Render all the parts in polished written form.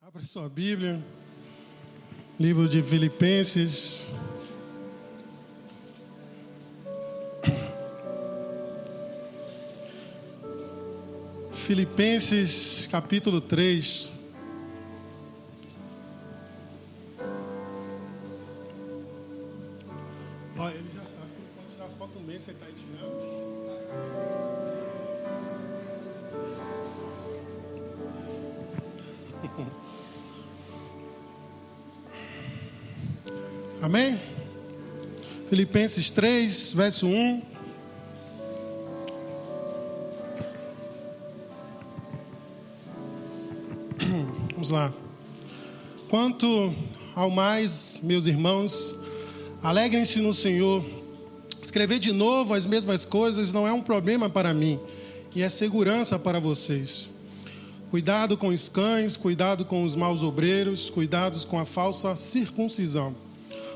Abra sua Bíblia, livro de Filipenses. Filipenses, capítulo 3. Olha, ele já sabe que pode tirar foto mesmo, você está aí tirando. Amém? Filipenses 3, verso 1. Vamos lá. Quanto ao mais, meus irmãos, alegrem-se no Senhor. Escrever de novo as mesmas coisas não é um problema para mim, e é segurança para vocês. Cuidado com os cães, cuidado com os maus obreiros, cuidados com a falsa circuncisão.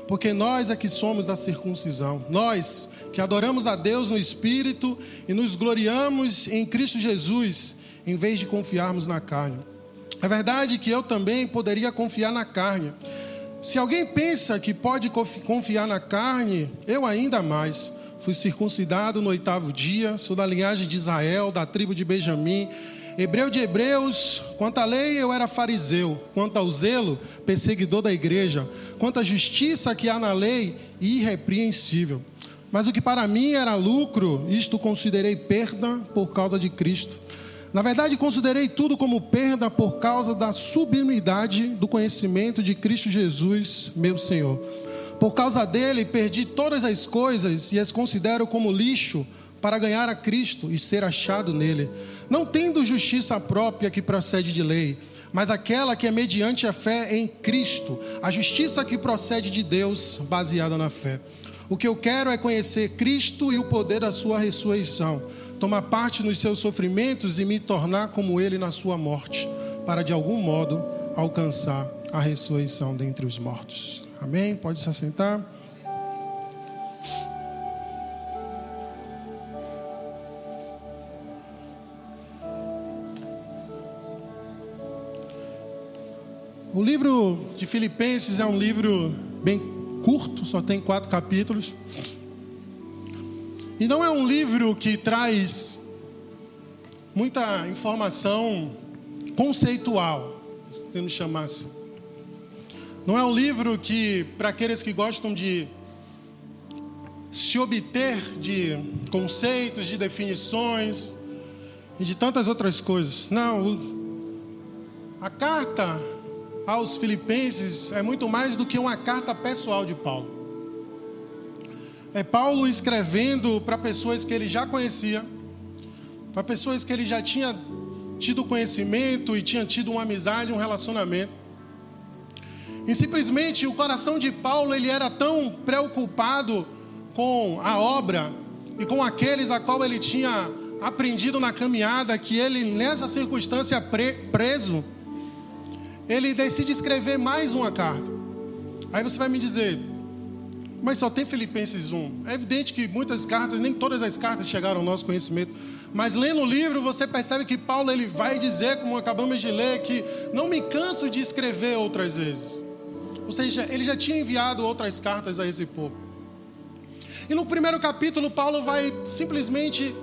Porque nós é que somos a circuncisão. Nós que adoramos a Deus no Espírito e nos gloriamos em Cristo Jesus, em vez de confiarmos na carne. É verdade que eu também poderia confiar na carne. Se alguém pensa que pode confiar na carne, eu ainda mais. Fui circuncidado no 8º dia, sou da linhagem de Israel, da tribo de Benjamim, hebreu de hebreus. Quanto à lei, eu era fariseu. Quanto ao zelo, perseguidor da igreja. Quanto à justiça que há na lei, irrepreensível. Mas o que para mim era lucro, isto considerei perda por causa de Cristo. Na verdade, considerei tudo como perda por causa da sublimidade do conhecimento de Cristo Jesus, meu Senhor. Por causa dele, perdi todas as coisas e as considero como lixo para ganhar a Cristo e ser achado nele, não tendo justiça própria que procede de lei, mas aquela que é mediante a fé em Cristo, a justiça que procede de Deus, baseada na fé. O que eu quero é conhecer Cristo e o poder da sua ressurreição, tomar parte nos seus sofrimentos e me tornar como ele na sua morte, para de algum modo alcançar a ressurreição dentre os mortos. Amém? Pode se assentar. O livro de Filipenses é um livro bem curto, só tem 4 capítulos. E não é um livro que traz muita informação conceitual, se podemos chamar assim. Não é um livro que, para aqueles que gostam de se obter de conceitos, de definições e de tantas outras coisas. Não, a carta aos Filipenses é muito mais do que uma carta pessoal de Paulo. É Paulo escrevendo para pessoas que ele já conhecia, para pessoas que ele já tinha tido conhecimento e tinha tido uma amizade, um relacionamento. E simplesmente o coração de Paulo, ele era tão preocupado com a obra e com aqueles a qual ele tinha aprendido na caminhada, que ele, nessa circunstância preso, ele decide escrever mais uma carta. Aí você vai me dizer, mas só tem Filipenses 1. É evidente que muitas cartas, nem todas as cartas chegaram ao nosso conhecimento. Mas lendo o livro, você percebe que Paulo ele vai dizer, como acabamos de ler, que não me canso de escrever outras vezes. Ou seja, ele já tinha enviado outras cartas a esse povo. E no primeiro capítulo, Paulo vai simplesmente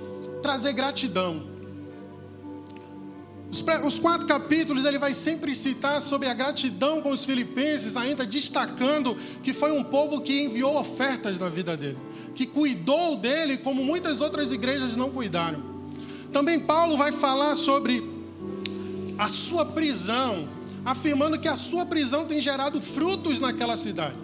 trazer gratidão. Os 4 capítulos ele vai sempre citar sobre a gratidão com os filipenses, ainda destacando que foi um povo que enviou ofertas na vida dele, que cuidou dele como muitas outras igrejas não cuidaram. Também Paulo vai falar sobre a sua prisão, afirmando que a sua prisão tem gerado frutos naquela cidade.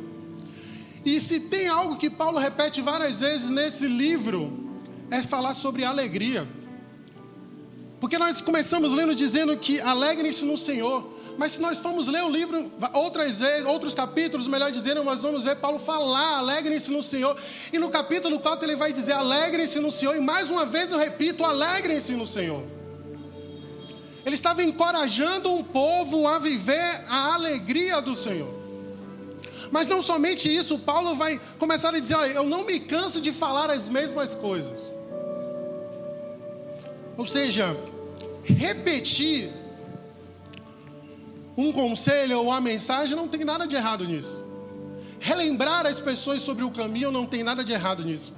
E se tem algo que Paulo repete várias vezes nesse livro, é falar sobre alegria. Porque nós começamos lendo dizendo que alegrem-se no Senhor. Mas se nós formos ler o livro outras vezes, outros capítulos, melhor dizendo, nós vamos ver Paulo falar, alegrem-se no Senhor. E no capítulo 4 ele vai dizer, alegrem-se no Senhor. E mais uma vez eu repito, alegrem-se no Senhor. Ele estava encorajando um povo a viver a alegria do Senhor. Mas não somente isso, Paulo vai começar a dizer, olha, eu não me canso de falar as mesmas coisas. Ou seja, repetir um conselho ou uma mensagem, não tem nada de errado nisso. Relembrar as pessoas sobre o caminho, não tem nada de errado nisso.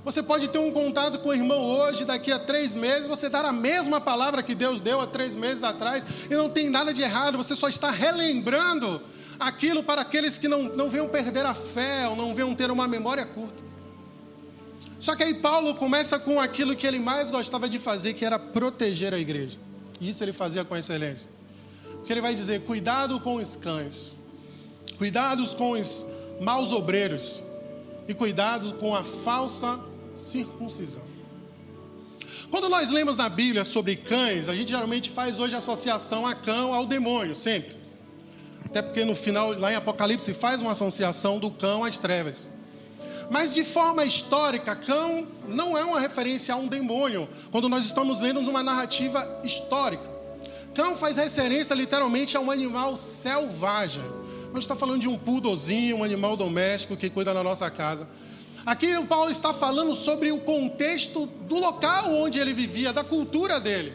Você pode ter um contato com o irmão hoje, daqui a 3 meses, você dar a mesma palavra que Deus deu há 3 meses atrás, e não tem nada de errado, você só está relembrando aquilo para aqueles que não venham perder a fé, ou não venham ter uma memória curta. Só que aí Paulo começa com aquilo que ele mais gostava de fazer, que era proteger a igreja. E isso ele fazia com excelência. Porque ele vai dizer, cuidado com os cães, cuidados com os maus obreiros, e cuidado com a falsa circuncisão. Quando nós lemos na Bíblia sobre cães, a gente geralmente faz hoje associação a cão ao demônio, sempre. Até porque no final, lá em Apocalipse, faz uma associação do cão às trevas. Mas de forma histórica, cão não é uma referência a um demônio, quando nós estamos lendo uma narrativa histórica. Cão faz referência literalmente a um animal selvagem. Não está falando de um poodlezinho, um animal doméstico que cuida da nossa casa. Aqui o Paulo está falando sobre o contexto do local onde ele vivia, da cultura dele.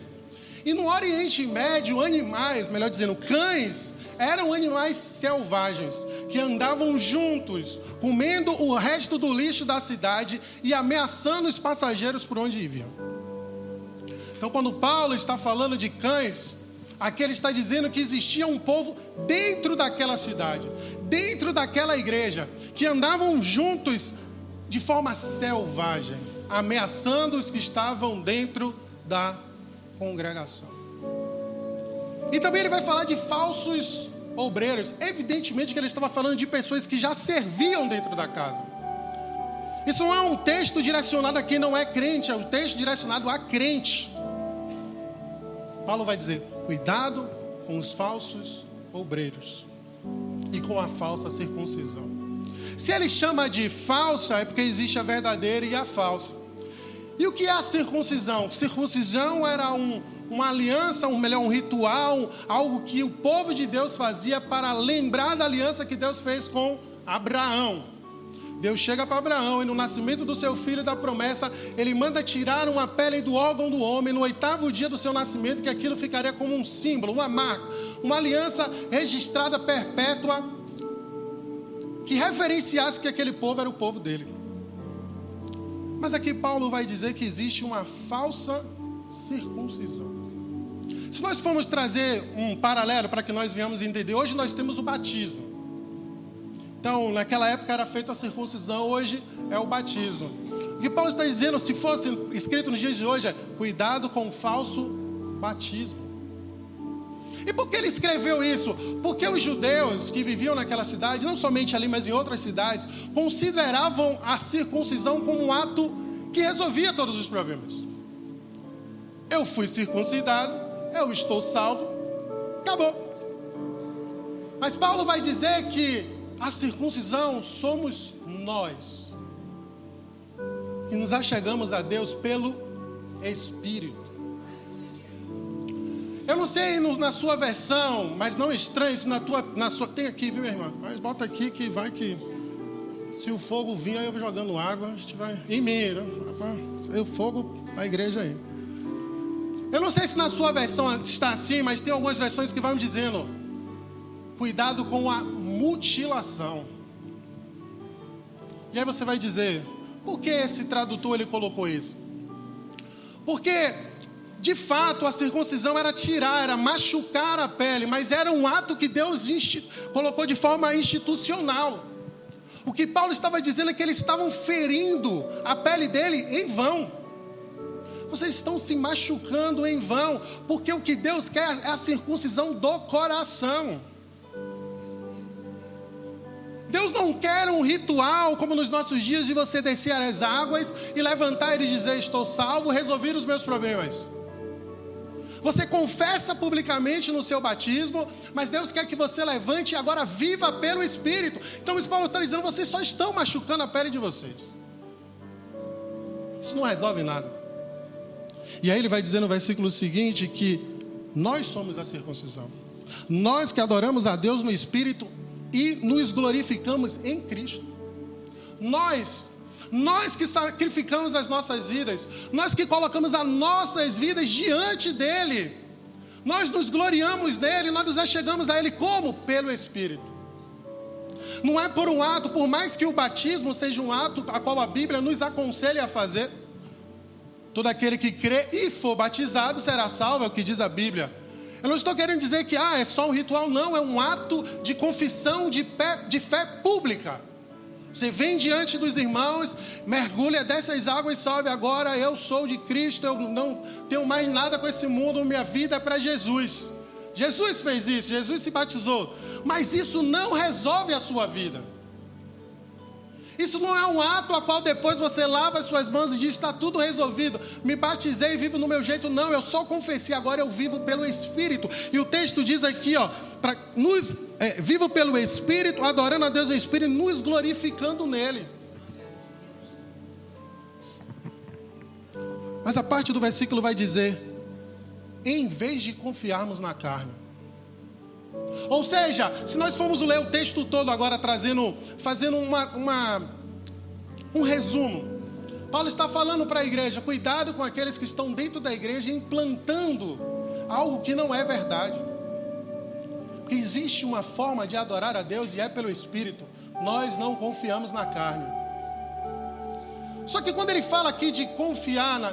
E no Oriente Médio, animais, melhor dizendo, cães, eram animais selvagens, que andavam juntos, comendo o resto do lixo da cidade e ameaçando os passageiros por onde iam. Então, quando Paulo está falando de cães, aqui ele está dizendo que existia um povo dentro daquela cidade, dentro daquela igreja, que andavam juntos de forma selvagem, ameaçando os que estavam dentro da congregação. E também ele vai falar de falsos obreiros. Evidentemente que ele estava falando de pessoas que já serviam dentro da casa. Isso não é um texto direcionado a quem não é crente, é um texto direcionado a crente. Paulo vai dizer, cuidado com os falsos obreiros e com a falsa circuncisão. Se ele chama de falsa, é porque existe a verdadeira e a falsa. E o que é a circuncisão? Circuncisão era uma aliança, um ritual, algo que o povo de Deus fazia para lembrar da aliança que Deus fez com Abraão. Deus chega para Abraão e no nascimento do seu filho da promessa, ele manda tirar uma pele do órgão do homem no 8º dia do seu nascimento, que aquilo ficaria como um símbolo, uma marca, uma aliança registrada perpétua, que referenciasse que aquele povo era o povo dele. Mas aqui Paulo vai dizer que existe uma falsa circuncisão. Se nós formos trazer um paralelo para que nós venhamos entender, hoje nós temos o batismo. Então, naquela época era feita a circuncisão, hoje é o batismo. O que Paulo está dizendo, se fosse escrito nos dias de hoje, é cuidado com o falso batismo. E por que ele escreveu isso? Porque os judeus que viviam naquela cidade, não somente ali, mas em outras cidades, consideravam a circuncisão como um ato que resolvia todos os problemas. Eu fui circuncidado, eu estou salvo, acabou. Mas Paulo vai dizer que a circuncisão somos nós, que nos achegamos a Deus pelo Espírito. Eu não sei na sua versão, mas não estranhe se na sua... Tem aqui, viu, minha irmã? Mas bota aqui que vai que... Se o fogo vir, aí eu vou jogando água, a gente vai... Em mim, né? O fogo na igreja aí. Eu não sei se na sua versão está assim, mas tem algumas versões que vão dizendo... Cuidado com a mutilação. E aí você vai dizer... Por que esse tradutor ele colocou isso? Porque... De fato, a circuncisão era tirar, era machucar a pele, mas era um ato que Deus colocou de forma institucional. O que Paulo estava dizendo é que eles estavam ferindo a pele dele em vão. Vocês estão se machucando em vão, porque o que Deus quer é a circuncisão do coração. Deus não quer um ritual como nos nossos dias de você descer as águas e levantar e dizer estou salvo, resolver os meus problemas. Você confessa publicamente no seu batismo, mas Deus quer que você levante e agora viva pelo Espírito. Então o Paulo está dizendo, vocês só estão machucando a pele de vocês. Isso não resolve nada. E aí ele vai dizer no versículo seguinte que nós somos a circuncisão. Nós que adoramos a Deus no Espírito e nos glorificamos em Cristo. Nós que sacrificamos as nossas vidas, nós que colocamos as nossas vidas diante dele, Nós nos gloriamos nele, nós nos achegamos a ele como? Pelo Espírito. Não é por um ato, por mais que o batismo seja um ato a qual a Bíblia nos aconselha a fazer. Todo aquele que crê e for batizado será salvo, é o que diz a Bíblia. Eu não estou querendo dizer que é só um ritual, não, é um ato de confissão de fé pública. Você vem diante dos irmãos, mergulha, desce as águas e sobe. Agora eu sou de Cristo, eu não tenho mais nada com esse mundo, minha vida é para Jesus. Jesus fez isso, Jesus se batizou. Mas isso não resolve a sua vida. Isso não é um ato a qual depois você lava as suas mãos e diz: está tudo resolvido, me batizei e vivo no meu jeito. Não, eu só confessei, agora eu vivo pelo Espírito. E o texto diz aqui, vivo pelo Espírito, adorando a Deus no Espírito, nos glorificando nele. Mas a parte do versículo vai dizer: em vez de confiarmos na carne. Ou seja, se nós formos ler o texto todo agora, fazendo um resumo, Paulo está falando para a igreja: cuidado com aqueles que estão dentro da igreja implantando algo que não é verdade. Porque existe uma forma de adorar a Deus e é pelo Espírito. Nós não confiamos na carne. Só que quando ele fala aqui de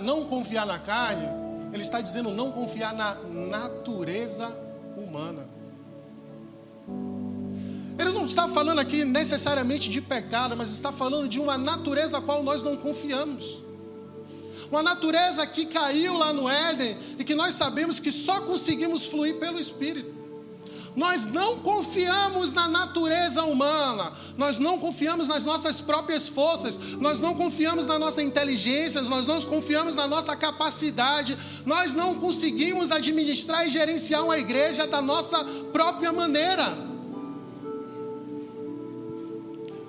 não confiar na carne, ele está dizendo não confiar na natureza humana. Ele não está falando aqui necessariamente de pecado, mas está falando de uma natureza a qual nós não confiamos. Uma natureza que caiu lá no Éden e que nós sabemos que só conseguimos fluir pelo Espírito. Nós não confiamos na natureza humana, nós não confiamos nas nossas próprias forças, nós não confiamos na nossa inteligência, nós não confiamos na nossa capacidade, nós não conseguimos administrar e gerenciar uma igreja da nossa própria maneira.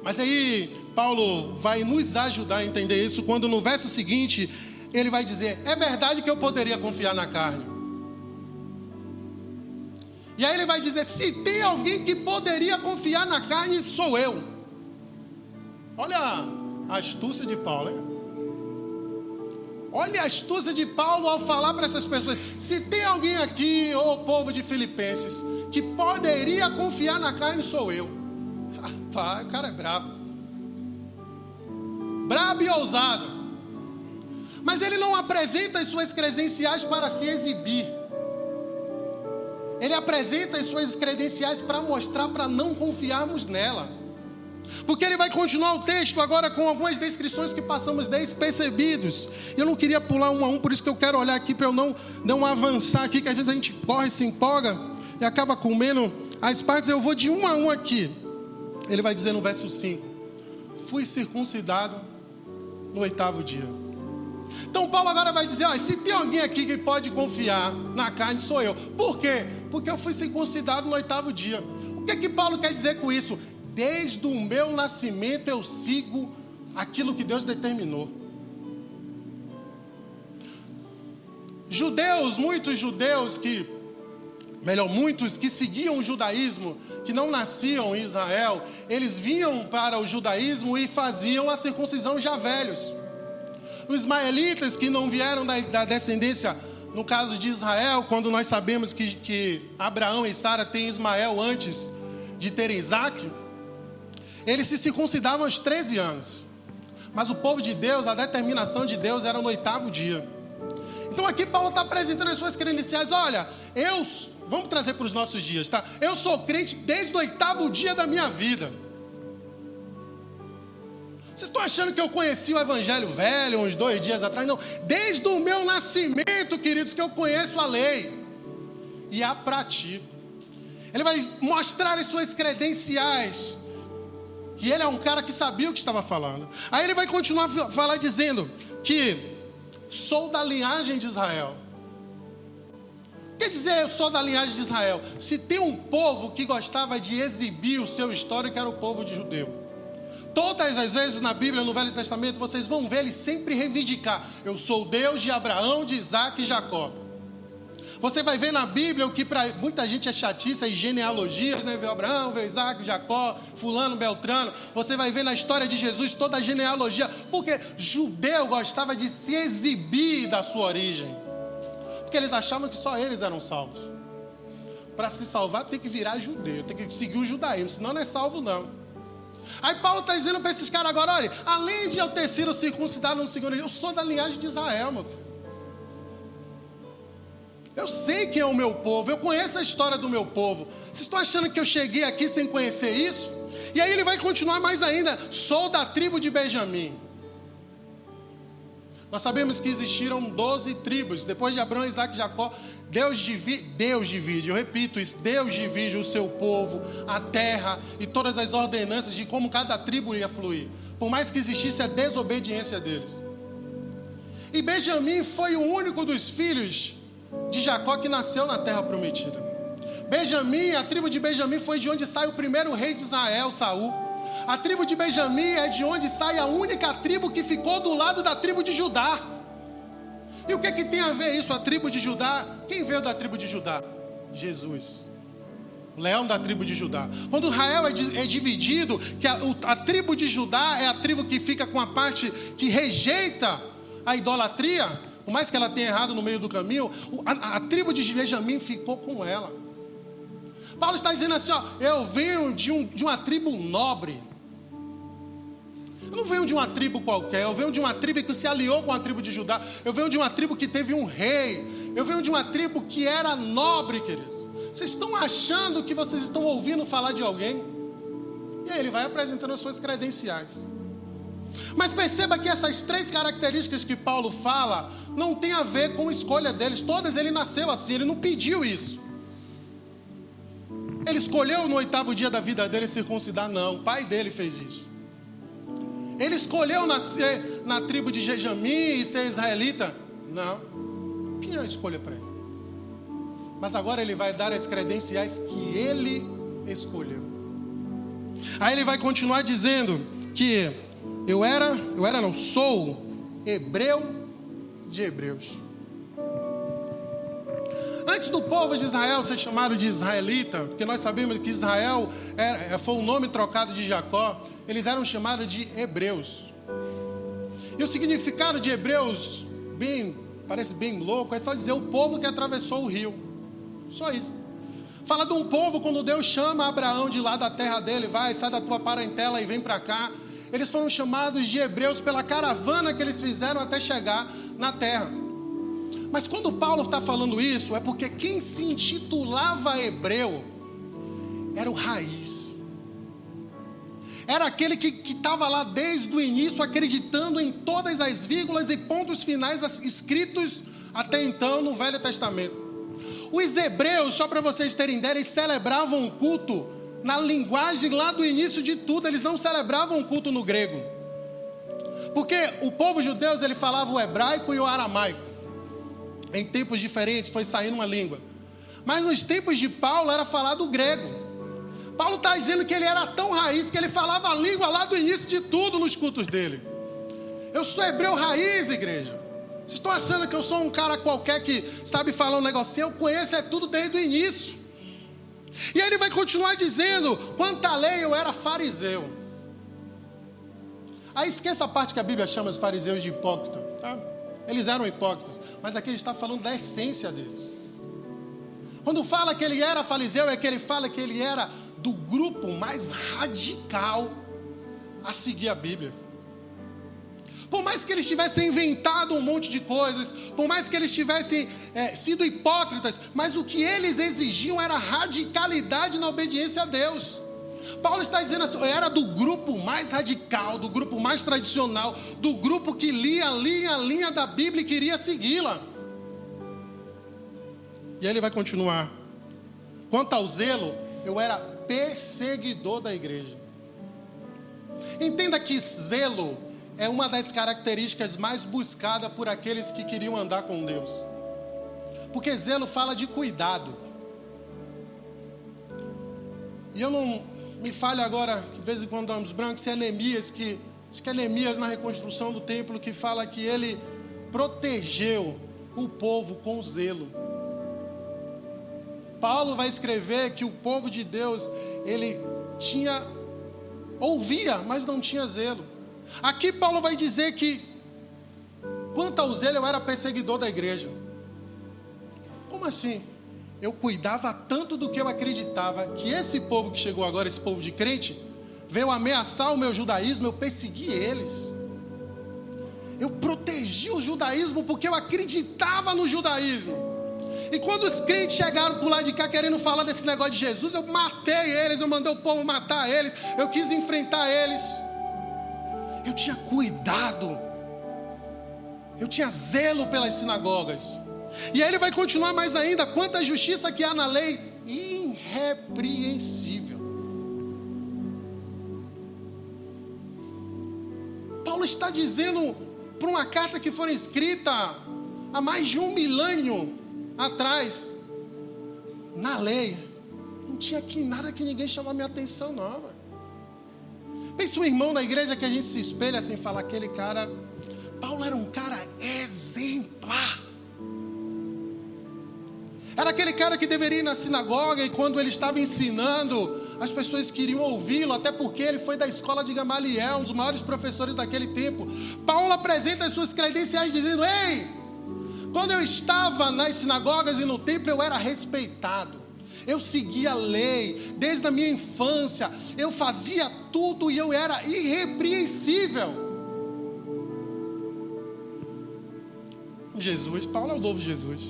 Mas aí Paulo vai nos ajudar a entender isso quando no verso seguinte ele vai dizer: é verdade que eu poderia confiar na carne. E aí ele vai dizer: se tem alguém que poderia confiar na carne, sou eu. Olha a astúcia de Paulo, hein? Olha a astúcia de Paulo ao falar para essas pessoas: se tem alguém aqui, ô povo de Filipenses, que poderia confiar na carne, sou eu. Rapaz, o cara é brabo. Brabo e ousado. Mas ele não apresenta as suas credenciais para se exibir. Ele apresenta as suas credenciais para mostrar, para não confiarmos nela. Porque ele vai continuar o texto agora com algumas descrições que passamos despercebidos. Eu não queria pular um a um, por isso que eu quero olhar aqui para eu não avançar aqui, que às vezes a gente corre, se empolga e acaba comendo as partes. Eu vou de um a um aqui. Ele vai dizer no verso 5: fui circuncidado no 8º dia. Então Paulo agora vai dizer: se tem alguém aqui que pode confiar na carne, sou eu. Por quê? Porque eu fui circuncidado no 8º dia. O que Paulo quer dizer com isso? Desde o meu nascimento eu sigo aquilo que Deus determinou. Muitos que seguiam o judaísmo, que não nasciam em Israel, eles vinham para o judaísmo e faziam a circuncisão já velhos. Os ismaelitas que não vieram da descendência, no caso de Israel, quando nós sabemos que Abraão e Sara têm Ismael antes de terem Isaac, eles se circuncidavam aos 13 anos. Mas o povo de Deus, a determinação de Deus era no 8º dia. Então aqui Paulo está apresentando as suas credenciais. Olha, vamos trazer para os nossos dias, tá? Eu sou crente desde o 8º dia da minha vida. Vocês estão achando que eu conheci o Evangelho velho uns 2 dias atrás? Não, desde o meu nascimento, queridos, que eu conheço a lei e a pratico. Ele vai mostrar as suas credenciais, que ele é um cara que sabia o que estava falando. Aí ele vai continuar a falar dizendo que sou da linhagem de Israel. Quer dizer, eu sou da linhagem de Israel? Se tem um povo que gostava de exibir o seu histórico, era o povo de judeu. Todas as vezes na Bíblia, no Velho Testamento, vocês vão ver ele sempre reivindicar: eu sou o Deus de Abraão, de Isaac e Jacó. Você vai ver na Bíblia o que para muita gente é chatice, as genealogias, né? Veio Abraão, veio Isaac, Jacó, fulano, Beltrano. Você vai ver na história de Jesus toda a genealogia, porque judeu gostava de se exibir da sua origem. Porque eles achavam que só eles eram salvos. Para se salvar tem que virar judeu, tem que seguir o judaísmo, senão não é salvo não. Aí Paulo está dizendo para esses caras agora, olha, além de eu ter sido circuncidado no segundo dia, eu sou da linhagem de Israel, meu filho. Eu sei quem é o meu povo, eu conheço a história do meu povo. Vocês estão achando que eu cheguei aqui sem conhecer isso? E aí ele vai continuar mais ainda, sou da tribo de Benjamim. Nós sabemos que existiram 12 tribos, depois de Abraão, Isaac e Jacó, Deus divide, eu repito isso, Deus divide o seu povo, a terra e todas as ordenanças de como cada tribo ia fluir, por mais que existisse a desobediência deles. E Benjamim foi o único dos filhos de Jacó que nasceu na terra prometida. Benjamim, a tribo de Benjamim foi de onde sai o primeiro rei de Israel, Saul. A tribo de Benjamim é de onde sai a única tribo que ficou do lado da tribo de Judá. E o que tem a ver isso, a tribo de Judá? Quem veio da tribo de Judá? Jesus, o leão da tribo de Judá. Quando Israel é dividido, que a tribo de Judá é a tribo que fica com a parte que rejeita a idolatria, por mais que ela tenha errado no meio do caminho, a tribo de Benjamim ficou com ela. Paulo está dizendo assim, ó, eu venho de uma tribo nobre. Eu não venho de uma tribo qualquer, eu venho de uma tribo que se aliou com a tribo de Judá. Eu venho de uma tribo que teve um rei. Eu venho de uma tribo que era nobre, queridos. Vocês estão achando que vocês estão ouvindo falar de alguém? E aí ele vai apresentando as suas credenciais. Mas perceba que essas 3 características que Paulo fala não tem a ver com a escolha deles. Todas ele nasceu assim, ele não pediu isso. Ele escolheu no 8º dia da vida dele circuncidar? Não, o pai dele fez isso. Ele escolheu nascer na tribo de Benjamim e ser israelita? Não, não tinha escolha para ele. Mas agora ele vai dar as credenciais que ele escolheu. Aí ele vai continuar dizendo que sou hebreu de hebreus. Antes do povo de Israel ser chamado de israelita, porque nós sabemos que Israel foi um nome trocado de Jacó, eles eram chamados de hebreus. E o significado de hebreus, parece bem louco, é só dizer o povo que atravessou o rio. Só isso. Fala de um povo quando Deus chama Abraão de lá da terra dele, vai, sai da tua parentela e vem para cá. Eles foram chamados de hebreus pela caravana que eles fizeram até chegar na terra. Mas quando Paulo está falando isso, é porque quem se intitulava hebreu era o raiz. Era aquele que estava lá desde o início, acreditando em todas as vírgulas e pontos finais escritos até então no Velho Testamento. Os hebreus, só para vocês terem ideia, eles celebravam um culto na linguagem lá do início de tudo. Eles não celebravam um culto no grego. Porque o povo judeu, ele falava o hebraico e o aramaico. Em tempos diferentes, foi saindo uma língua. Mas nos tempos de Paulo, era falado o grego. Paulo está dizendo que ele era tão raiz que ele falava a língua lá do início de tudo nos cultos dele. Eu sou hebreu raiz, igreja. Vocês estão achando que eu sou um cara qualquer que sabe falar um negocinho? Eu conheço tudo desde o início. E aí ele vai continuar dizendo, quanto à lei eu era fariseu. Aí esqueça a parte que a Bíblia chama os fariseus de hipócrita, tá? Eles eram hipócritas, mas aqui ele está falando da essência deles. Quando fala que ele era fariseu, é que ele fala que ele era do grupo mais radical a seguir a Bíblia. Por mais que eles tivessem inventado um monte de coisas, por mais que eles tivessem sido hipócritas, mas o que eles exigiam era radicalidade na obediência a Deus. Paulo está dizendo assim, eu era do grupo mais radical, do grupo mais tradicional, do grupo que lia a linha da Bíblia e queria segui-la. E aí ele vai continuar. Quanto ao zelo, eu era perseguidor da igreja. Entenda que zelo é uma das características mais buscadas por aqueles que queriam andar com Deus. Porque zelo fala de cuidado. E eu não me falho agora, que de vez em quando damos brancos, se é Neemias, acho que é Neemias na reconstrução do templo, que fala que ele protegeu o povo com zelo. Paulo vai escrever que o povo de Deus, ele ouvia, mas não tinha zelo. Aqui Paulo vai dizer que, quanto ao zelo, eu era perseguidor da igreja. Como assim? Eu cuidava tanto do que eu acreditava, que esse povo que chegou agora, esse povo de crente, veio ameaçar o meu judaísmo, eu persegui eles. Eu protegi o judaísmo porque eu acreditava no judaísmo. E quando os crentes chegaram por lá de cá querendo falar desse negócio de Jesus, eu matei eles, eu mandei o povo matar eles, eu quis enfrentar eles. Eu tinha cuidado, eu tinha zelo pelas sinagogas. E aí ele vai continuar mais ainda: quanta justiça que há na lei, irrepreensível. Paulo está dizendo para uma carta que foi escrita há mais de 1 milênio atrás, na lei, não tinha aqui nada que ninguém chamava minha atenção, não. Pensa um irmão da igreja que a gente se espelha assim, fala, aquele cara, Paulo era um cara exemplar. Era aquele cara que deveria ir na sinagoga e quando ele estava ensinando, as pessoas queriam ouvi-lo, até porque ele foi da escola de Gamaliel, um dos maiores professores daquele tempo. Paulo apresenta as suas credenciais dizendo: ei, quando eu estava nas sinagogas e no templo, eu era respeitado. Eu seguia a lei, desde a minha infância, eu fazia tudo e eu era irrepreensível. Jesus, Paulo é o novo Jesus.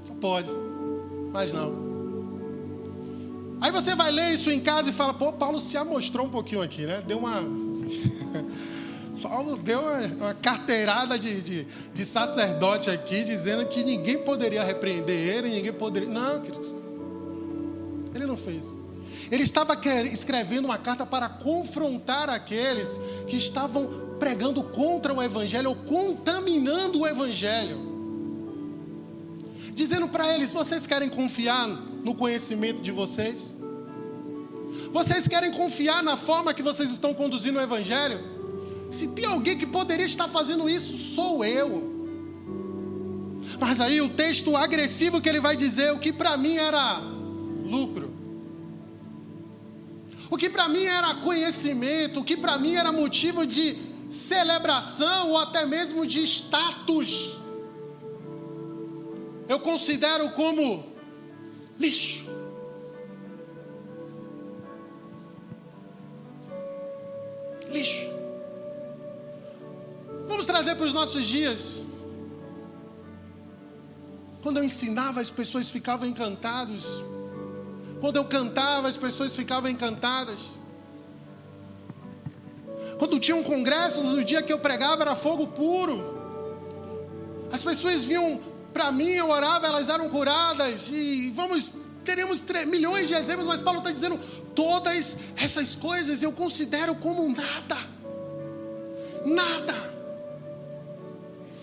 Só pode, mas não. Aí você vai ler isso em casa e fala, pô, Paulo se amostrou um pouquinho aqui, né? Deu uma... Paulo deu uma carteirada de sacerdote aqui, dizendo que ninguém poderia repreender ele, ninguém poderia... Não, queridos. Ele não fez. Ele estava escrevendo uma carta para confrontar aqueles que estavam pregando contra o evangelho ou contaminando o evangelho. Dizendo para eles, vocês querem confiar no conhecimento de vocês? Vocês querem confiar na forma que vocês estão conduzindo o evangelho? Se tem alguém que poderia estar fazendo isso, sou eu. Mas aí o texto agressivo que ele vai dizer, o que para mim era lucro, o que para mim era conhecimento, o que para mim era motivo de celebração ou até mesmo de status, eu considero como lixo. Lixo. Vamos trazer para os nossos dias. Quando eu ensinava, as pessoas ficavam encantadas. Quando eu cantava, as pessoas ficavam encantadas. Quando tinha um congresso, no dia que eu pregava, era fogo puro. As pessoas vinham para mim, eu orava, elas eram curadas. E teremos milhões de exemplos, mas Paulo está dizendo, todas essas coisas eu considero como nada. Nada.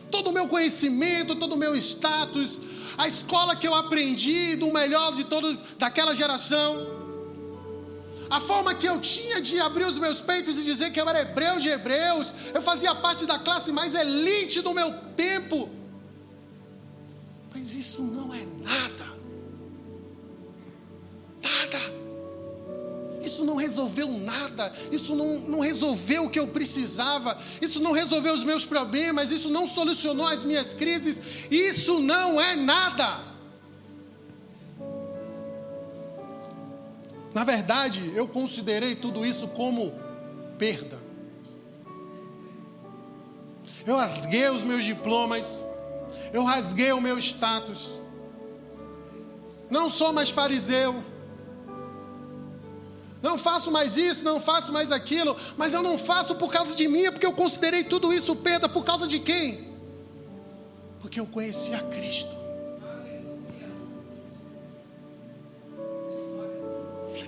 Todo o meu conhecimento, todo o meu status, a escola que eu aprendi, do melhor de todo, daquela geração, a forma que eu tinha de abrir os meus peitos e dizer que eu era hebreu de hebreus, eu fazia parte da classe mais elite do meu tempo, mas isso não é nada. Nada. Isso não resolveu nada, isso não resolveu o que eu precisava, isso não resolveu os meus problemas, isso não solucionou as minhas crises, isso não é nada. Na verdade, eu considerei tudo isso como perda. Eu rasguei os meus diplomas, eu rasguei o meu status, não sou mais fariseu, não faço mais isso, não faço mais aquilo, mas eu não faço por causa de mim, porque eu considerei tudo isso perda. Por causa de quem? Porque eu conheci a Cristo.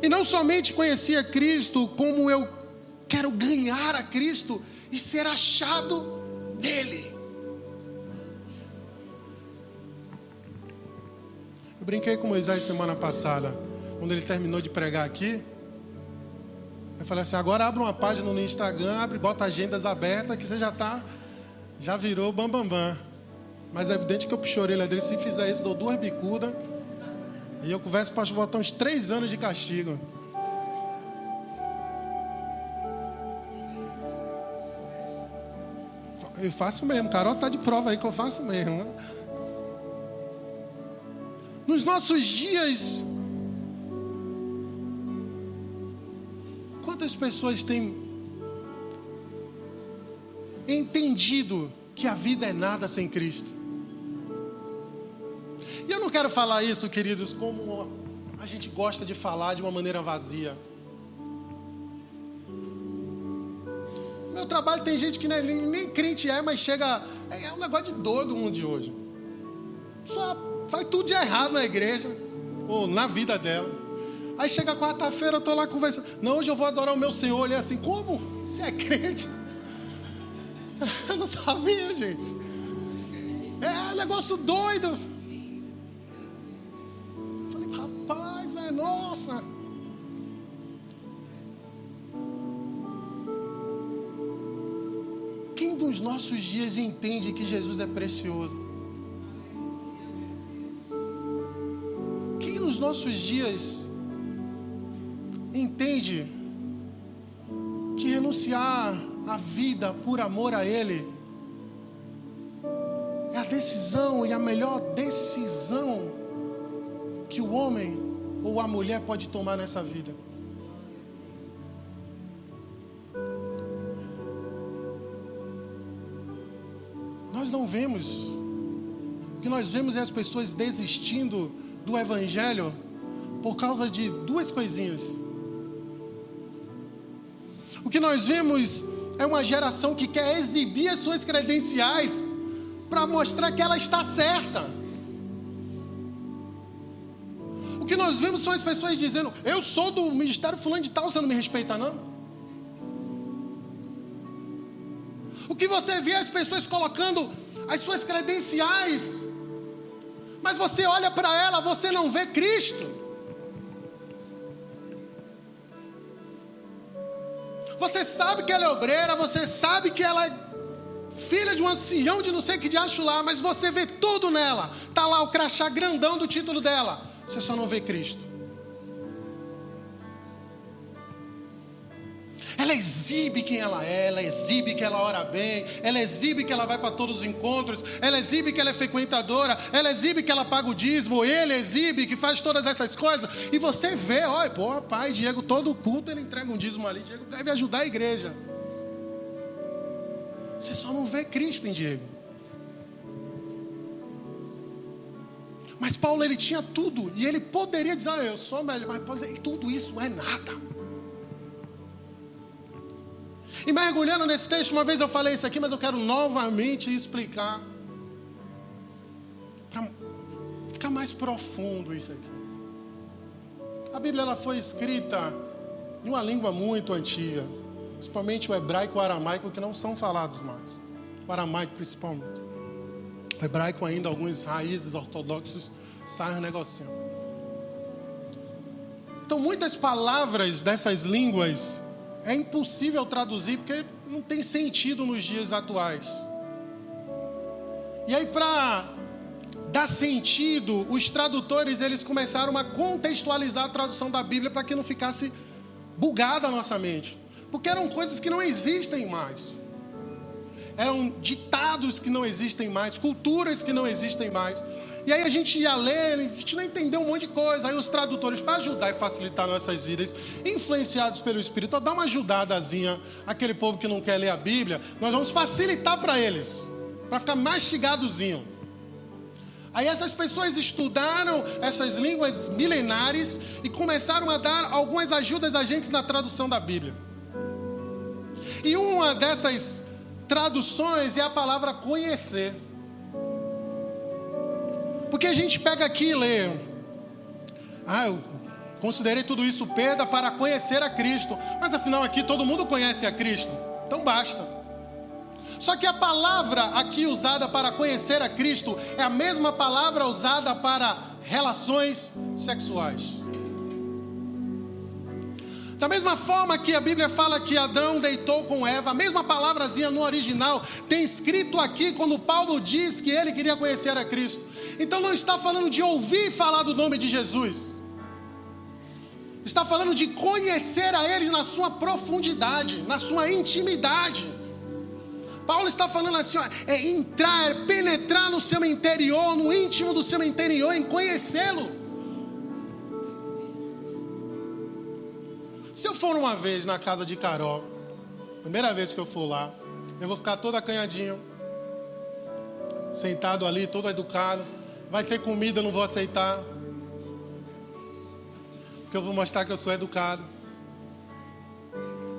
E não somente conheci a Cristo, como eu quero ganhar a Cristo e ser achado nele. Eu brinquei com Moisés semana passada, quando ele terminou de pregar aqui. Eu falei assim, agora abre uma página no Instagram, bota agendas abertas, que você já virou bambambam. Mas é evidente que eu puxei a orelha dele, se fizer isso, dou 2 bicudas. E eu converso para botar uns 3 anos de castigo. Eu faço mesmo, Carol tá de prova aí que eu faço mesmo. Né? Nos nossos dias, quantas pessoas têm entendido que a vida é nada sem Cristo? E eu não quero falar isso, queridos, como a gente gosta de falar de uma maneira vazia. Meu trabalho tem gente que nem crente mas chega... É um negócio de doido o mundo de hoje. Só faz tudo de errado na igreja, ou na vida dela. Aí chega quarta-feira, eu estou lá conversando. Não, hoje eu vou adorar o meu Senhor. Ele é assim, como? Você é crente? Eu não sabia, gente. É um negócio doido. Eu falei, rapaz, velho, nossa. Quem dos nossos dias entende que Jesus é precioso? Quem nos nossos dias entende que renunciar a vida por amor a Ele é a decisão e a melhor decisão que o homem ou a mulher pode tomar nessa vida? Nós não vemos, o que nós vemos é as pessoas desistindo do Evangelho por causa de duas coisinhas. O que nós vemos é uma geração que quer exibir as suas credenciais para mostrar que ela está certa. O que nós vemos são as pessoas dizendo, eu sou do ministério fulano de tal, você não me respeita não? O que você vê é as pessoas colocando as suas credenciais, mas você olha para ela, você não vê Cristo. Você sabe que ela é obreira, você sabe que ela é filha de um ancião de não sei que diacho lá, mas você vê tudo nela. Está lá o crachá grandão do título dela, você só não vê Cristo. Ela exibe quem ela é, ela exibe que ela ora bem, ela exibe que ela vai para todos os encontros, ela exibe que ela é frequentadora, ela exibe que ela paga o dízimo, ele exibe que faz todas essas coisas, e você vê, olha, pô, pai, Diego, todo culto ele entrega um dízimo ali, Diego deve ajudar a igreja. Você só não vê Cristo em Diego. Mas Paulo, ele tinha tudo, e ele poderia dizer, eu sou melhor, mas Paulo diz, tudo isso é nada. E mergulhando nesse texto, uma vez eu falei isso aqui, mas eu quero novamente explicar, para ficar mais profundo isso aqui. A Bíblia ela foi escrita em uma língua muito antiga, principalmente o hebraico e o aramaico, que não são falados mais. O aramaico principalmente. O hebraico ainda, algumas raízes ortodoxas saem negociando. Então muitas palavras dessas línguas é impossível traduzir porque não tem sentido nos dias atuais. E aí, para dar sentido, os tradutores eles começaram a contextualizar a tradução da Bíblia para que não ficasse bugada a nossa mente. Porque eram coisas que não existem mais. Eram ditados que não existem mais, culturas que não existem mais. E aí a gente ia ler, a gente não entendeu um monte de coisa. Aí os tradutores, para ajudar e facilitar nossas vidas, influenciados pelo Espírito, dá uma ajudadazinha àquele povo que não quer ler a Bíblia, nós vamos facilitar para eles, para ficar mastigadozinho. Aí essas pessoas estudaram essas línguas milenares e começaram a dar algumas ajudas a gente na tradução da Bíblia. E uma dessas traduções é a palavra conhecer. Porque a gente pega aqui e lê, eu considerei tudo isso perda para conhecer a Cristo. Mas afinal aqui todo mundo conhece a Cristo, então basta. Só que a palavra aqui usada para conhecer a Cristo é a mesma palavra usada para relações sexuais. Da mesma forma que a Bíblia fala que Adão deitou com Eva, a mesma palavrazinha no original tem escrito aqui quando Paulo diz que ele queria conhecer a Cristo. Então não está falando de ouvir falar do nome de Jesus. Está falando de conhecer a Ele na sua profundidade, na sua intimidade. Paulo está falando assim, ó, é entrar, é penetrar no seu interior, no íntimo do seu interior, em conhecê-lo. Se eu for uma vez na casa de Carol, primeira vez que eu for lá, eu vou ficar todo acanhadinho, sentado ali, todo educado. Vai ter comida, eu não vou aceitar, porque eu vou mostrar que eu sou educado.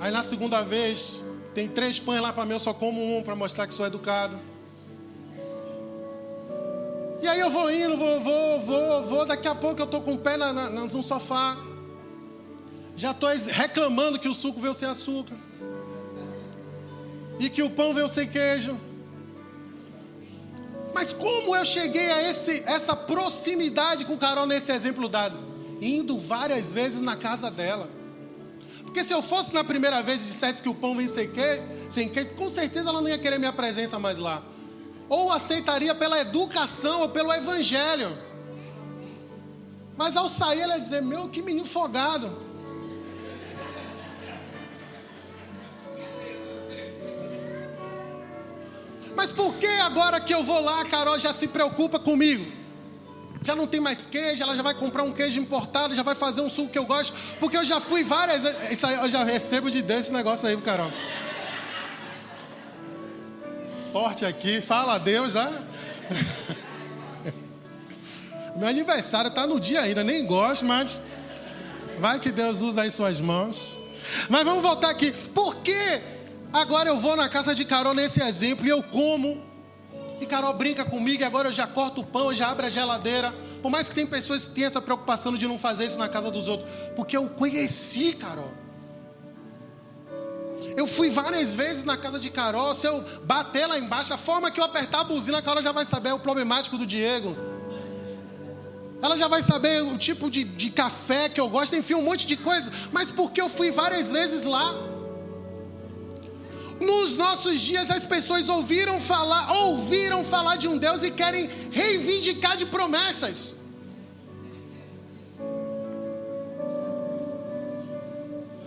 Aí na segunda vez, tem 3 pães lá para mim, eu só como um para mostrar que sou educado. E aí eu vou indo, vou, daqui a pouco eu estou com o pé no sofá. Já estou reclamando que o suco veio sem açúcar. E que o pão veio sem queijo. Mas como eu cheguei a essa proximidade com Carol nesse exemplo dado? Indo várias vezes na casa dela. Porque se eu fosse na primeira vez e dissesse que o pão vem sem queijo, com certeza ela não ia querer minha presença mais lá. Ou aceitaria pela educação ou pelo evangelho. Mas ao sair ela ia dizer, meu, que menino folgado. Mas por que agora que eu vou lá, a Carol já se preocupa comigo? Já não tem mais queijo, ela já vai comprar um queijo importado, já vai fazer um suco que eu gosto, porque eu já fui várias vezes. Isso aí eu já recebo de Deus esse negócio aí, Carol. Forte aqui, fala a Deus já. Meu aniversário tá no dia ainda, nem gosto, mas vai que Deus usa em suas mãos. Mas vamos voltar aqui. Por que agora eu vou na casa de Carol nesse exemplo e eu como? E Carol brinca comigo e agora eu já corto o pão, eu já abro a geladeira. Por mais que tem pessoas que têm essa preocupação de não fazer isso na casa dos outros. Porque eu conheci Carol. Eu fui várias vezes na casa de Carol. Se eu bater lá embaixo, a forma que eu apertar a buzina, a Carol já vai saber o problemático do Diego. Ela já vai saber o tipo de café que eu gosto. Enfim, um monte de coisa. Mas porque eu fui várias vezes lá. Nos nossos dias as pessoas ouviram falar de um Deus e querem reivindicar de promessas.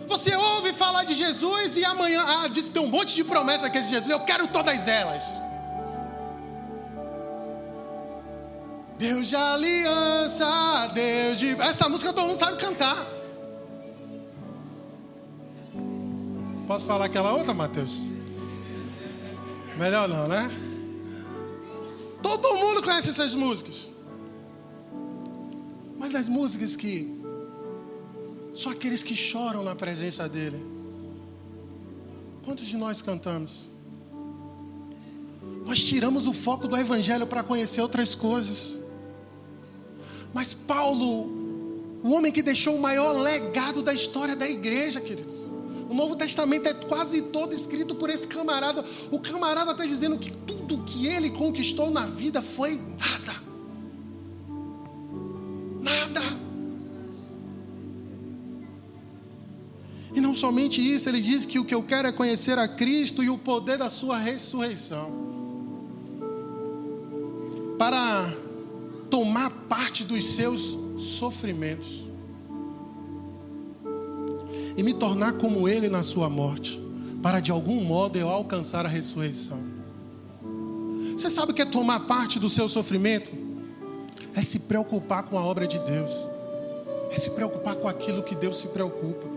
Você ouve falar de Jesus e amanhã, diz que tem um monte de promessas aqui de Jesus, eu quero todas elas. Deus de aliança, Deus de... Essa música todo mundo sabe cantar. Posso falar aquela outra, Mateus? Melhor não, né? Todo mundo conhece essas músicas. Mas as músicas que só aqueles que choram na presença dele. Quantos de nós cantamos? Nós tiramos o foco do evangelho para conhecer outras coisas. Mas Paulo, o homem que deixou o maior legado da história da igreja, queridos. O Novo Testamento é quase todo escrito por esse camarada. O camarada está dizendo que tudo que ele conquistou na vida foi nada. Nada. E não somente isso, ele diz que o que eu quero é conhecer a Cristo e o poder da sua ressurreição. Para tomar parte dos seus sofrimentos. E me tornar como ele na sua morte, para de algum modo eu alcançar a ressurreição. Você sabe o que é tomar parte do seu sofrimento? É se preocupar com a obra de Deus. É se preocupar com aquilo que Deus se preocupa.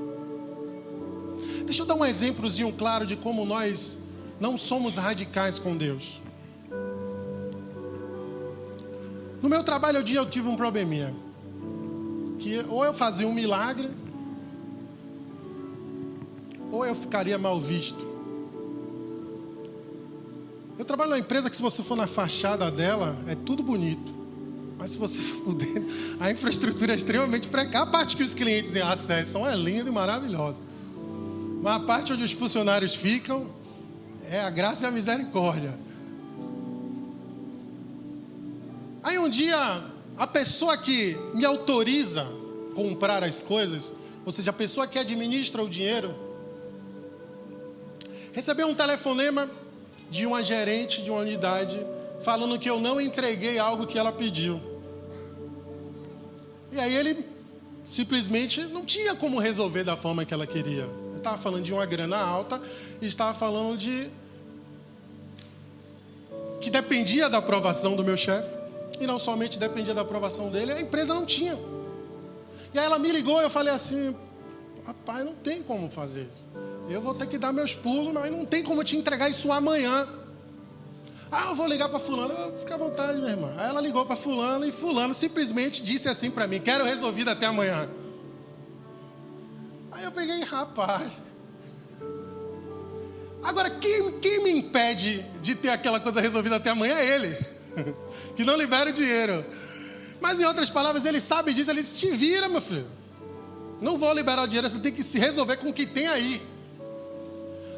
Deixa eu dar um exemplozinho claro de como nós não somos radicais com Deus. No meu trabalho eu tive um probleminha. Que ou eu fazia um milagre, ou eu ficaria mal visto. Eu trabalho numa empresa que se você for na fachada dela, é tudo bonito. Mas se você for por dentro, a infraestrutura é extremamente precária. A parte que os clientes acessam é linda e maravilhosa. Mas a parte onde os funcionários ficam, é a graça e a misericórdia. Aí um dia, a pessoa que me autoriza a comprar as coisas, ou seja, a pessoa que administra o dinheiro, recebeu um telefonema de uma gerente de uma unidade falando que eu não entreguei algo que ela pediu. E aí ele simplesmente não tinha como resolver da forma que ela queria. Ele estava falando de uma grana alta e estava falando de que dependia da aprovação do meu chefe. E não somente dependia da aprovação dele, a empresa não tinha. E aí ela me ligou e eu falei assim: rapaz, não tem como fazer isso. Eu vou ter que dar meus pulos, mas não tem como eu te entregar isso amanhã. Eu vou ligar para fulano. Fica à vontade, minha irmã. Aí ela ligou para fulano e fulano simplesmente disse assim para mim: quero resolvido até amanhã. Aí eu peguei: rapaz. Agora, quem me impede de ter aquela coisa resolvida até amanhã é ele, que não libera o dinheiro. Mas em outras palavras, ele sabe disso. Ele disse: te vira, meu filho. Não vou liberar o dinheiro, você tem que se resolver com o que tem aí.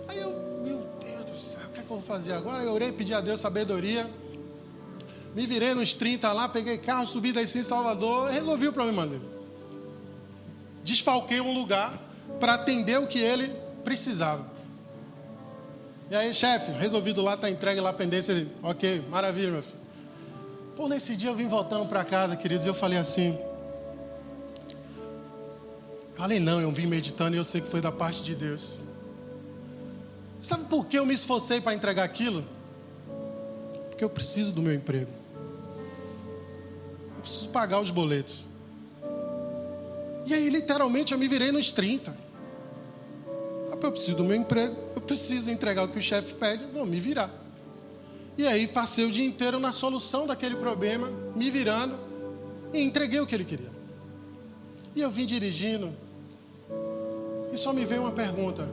Aí eu: meu Deus do céu, o que é que eu vou fazer agora? Eu orei, pedi a Deus sabedoria. Me virei nos 30 lá, peguei carro, subi daí em Salvador, resolvi o problema dele. Desfalquei um lugar para atender o que ele precisava. E aí: chefe, resolvido lá, está entregue lá a pendência. Ele: ok, maravilha, meu filho. Pô, nesse dia eu vim voltando para casa, queridos, e eu falei assim... Falei não, eu vim meditando e eu sei que foi da parte de Deus. Sabe por que eu me esforcei para entregar aquilo? Porque eu preciso do meu emprego. Eu preciso pagar os boletos. E aí, literalmente, eu me virei nos 30. Eu preciso do meu emprego, eu preciso entregar o que o chefe pede, vou me virar. E aí, passei o dia inteiro na solução daquele problema, me virando, e entreguei o que ele queria. E eu vim dirigindo, e só me veio uma pergunta: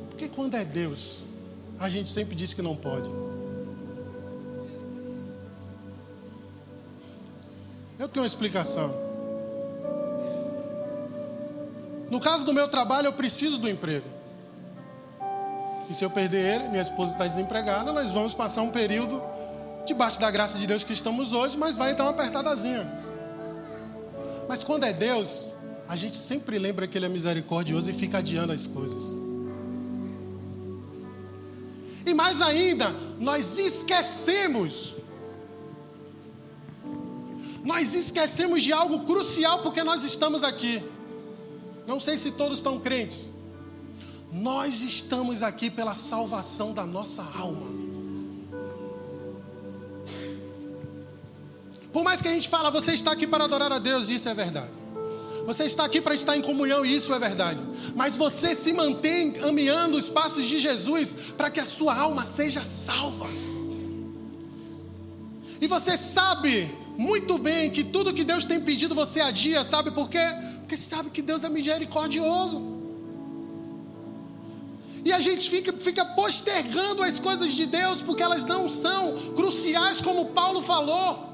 por que quando é Deus, a gente sempre diz que não pode? Eu tenho uma explicação. No caso do meu trabalho, eu preciso do emprego. E se eu perder ele, minha esposa está desempregada, nós vamos passar um período debaixo da graça de Deus que estamos hoje, mas vai dar uma apertadazinha. Mas quando é Deus, a gente sempre lembra que Ele é misericordioso e fica adiando as coisas. E mais ainda, nós esquecemos de algo crucial porque nós estamos aqui. Não sei se todos estão crentes. Nós estamos aqui pela salvação da nossa alma. Por mais que a gente fale: você está aqui para adorar a Deus, isso é verdade. Você está aqui para estar em comunhão, e isso é verdade. Mas você se mantém caminhando os passos de Jesus para que a sua alma seja salva. E você sabe muito bem que tudo que Deus tem pedido você adia. Sabe por quê? Porque sabe que Deus é misericordioso. E a gente fica postergando as coisas de Deus porque elas não são cruciais, como Paulo falou.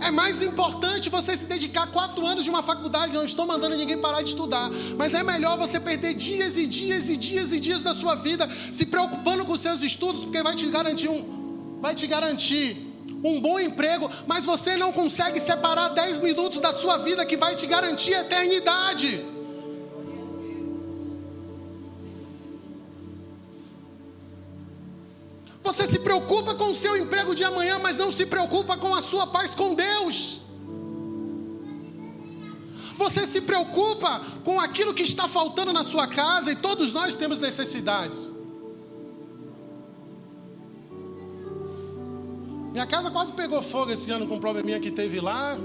É mais importante você se dedicar 4 anos de uma faculdade. Não estou mandando ninguém parar de estudar, mas é melhor você perder dias e dias e dias e dias da sua vida se preocupando com os seus estudos, porque vai te garantir um bom emprego, mas você não consegue separar 10 minutos da sua vida que vai te garantir a eternidade. Você se preocupa com o seu emprego de amanhã, mas não se preocupa com a sua paz com Deus. Você se preocupa com aquilo que está faltando na sua casa, e todos nós temos necessidades. Minha casa quase pegou fogo esse ano com um probleminha que teve lá.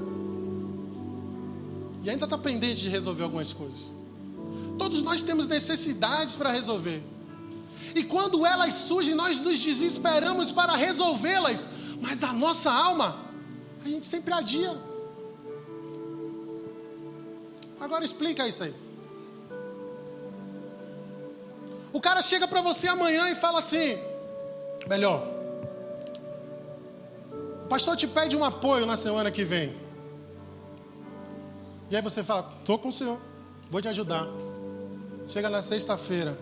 E ainda está pendente de resolver algumas coisas. Todos nós temos necessidades para resolver. E quando elas surgem, nós nos desesperamos para resolvê-las. Mas a nossa alma, a gente sempre adia. Agora explica isso aí. O cara chega para você amanhã e fala assim: melhor, o pastor te pede um apoio na semana que vem. E aí você fala: estou com o senhor, vou te ajudar. Chega na sexta-feira,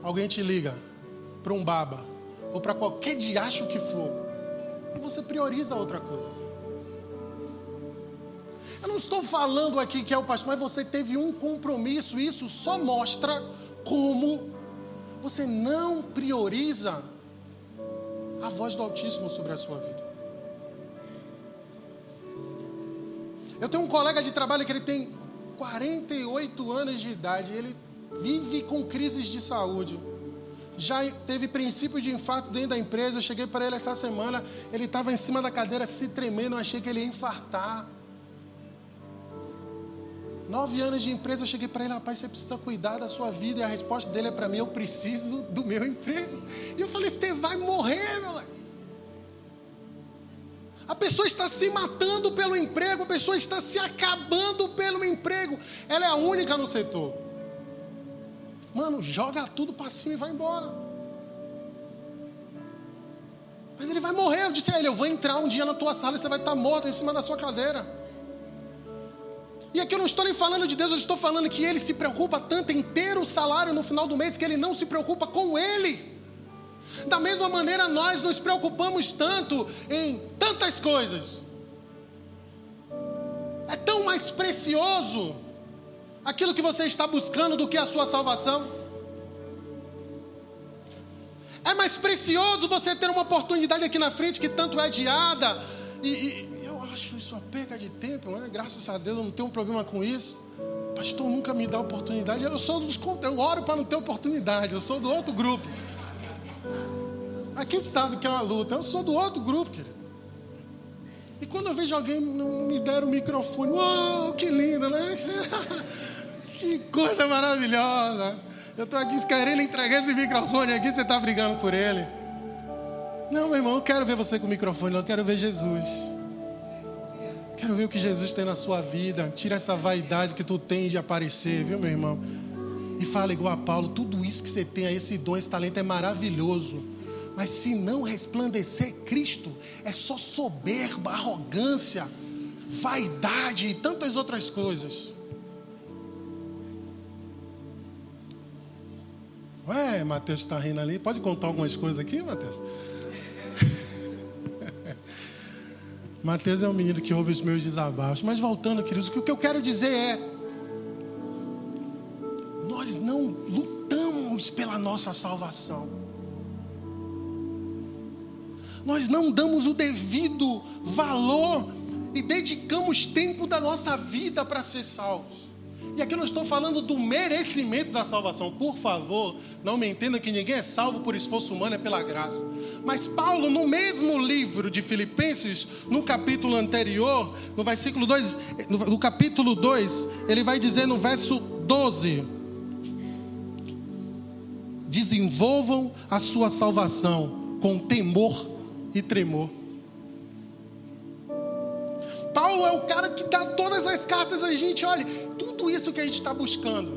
alguém te liga para um baba, ou para qualquer diacho que for, e você prioriza outra coisa. Eu não estou falando aqui que é o pastor, mas você teve um compromisso. Isso só mostra como você não prioriza a voz do Altíssimo sobre a sua vida. Eu tenho um colega de trabalho que ele tem 48 anos de idade, ele vive com crises de saúde. já teve princípio de infarto dentro da empresa. Eu cheguei para ele essa semana, ele estava em cima da cadeira se tremendo, eu achei que ele ia infartar. 9 anos de empresa, eu cheguei para ele: rapaz, você precisa cuidar da sua vida. E a resposta dele é para mim: eu preciso do meu emprego. E eu falei: você vai morrer, meu moleque. A pessoa está se matando pelo emprego, a pessoa está se acabando pelo emprego. Ela é a única no setor. Mano, joga tudo para cima e vai embora. Mas ele vai morrer. Eu disse a ele: eu vou entrar um dia na tua sala e você vai estar morto em cima da sua cadeira. E aqui eu não estou nem falando de Deus, eu estou falando que ele se preocupa tanto em ter o salário no final do mês, que ele não se preocupa com ele. Da mesma maneira, nós nos preocupamos tanto em tantas coisas. É tão mais precioso aquilo que você está buscando do que a sua salvação. É mais precioso você ter uma oportunidade aqui na frente que tanto é adiada. E eu acho isso uma perda de tempo, né? Graças a Deus eu não tenho um problema com isso. Pastor nunca me dá oportunidade. Eu oro para não ter oportunidade. Eu sou do outro grupo. Aqui sabe que é uma luta. Eu sou do outro grupo, querido. E quando eu vejo alguém não me der o microfone, uau, que lindo, né? Que coisa maravilhosa. Eu estou aqui querendo entregar esse microfone aqui, você está brigando por ele. Não, meu irmão, eu não quero ver você com o microfone, eu quero ver Jesus. Quero ver o que Jesus tem na sua vida. Tira essa vaidade que tu tem de aparecer, viu, meu irmão? E fala igual a Paulo: tudo isso que você tem, esse dom, esse talento é maravilhoso. Mas se não resplandecer Cristo, é só soberba, arrogância, vaidade e tantas outras coisas. Ué, Mateus está rindo ali. Pode contar algumas coisas aqui, Mateus? Mateus é um menino que ouve os meus desabafos. Mas voltando, queridos, o que eu quero dizer é: nós não lutamos pela nossa salvação. Nós não damos o devido valor e dedicamos tempo da nossa vida para ser salvos. E aqui eu não estou falando do merecimento da salvação. Por favor, não me entenda que ninguém é salvo por esforço humano, é pela graça. Mas Paulo, no mesmo livro de Filipenses, no capítulo anterior, no versículo 2, no capítulo 2, ele vai dizer no verso 12: desenvolvam a sua salvação com temor e tremor. Paulo é o cara que dá todas as cartas a gente. Olha, tudo isso que a gente está buscando,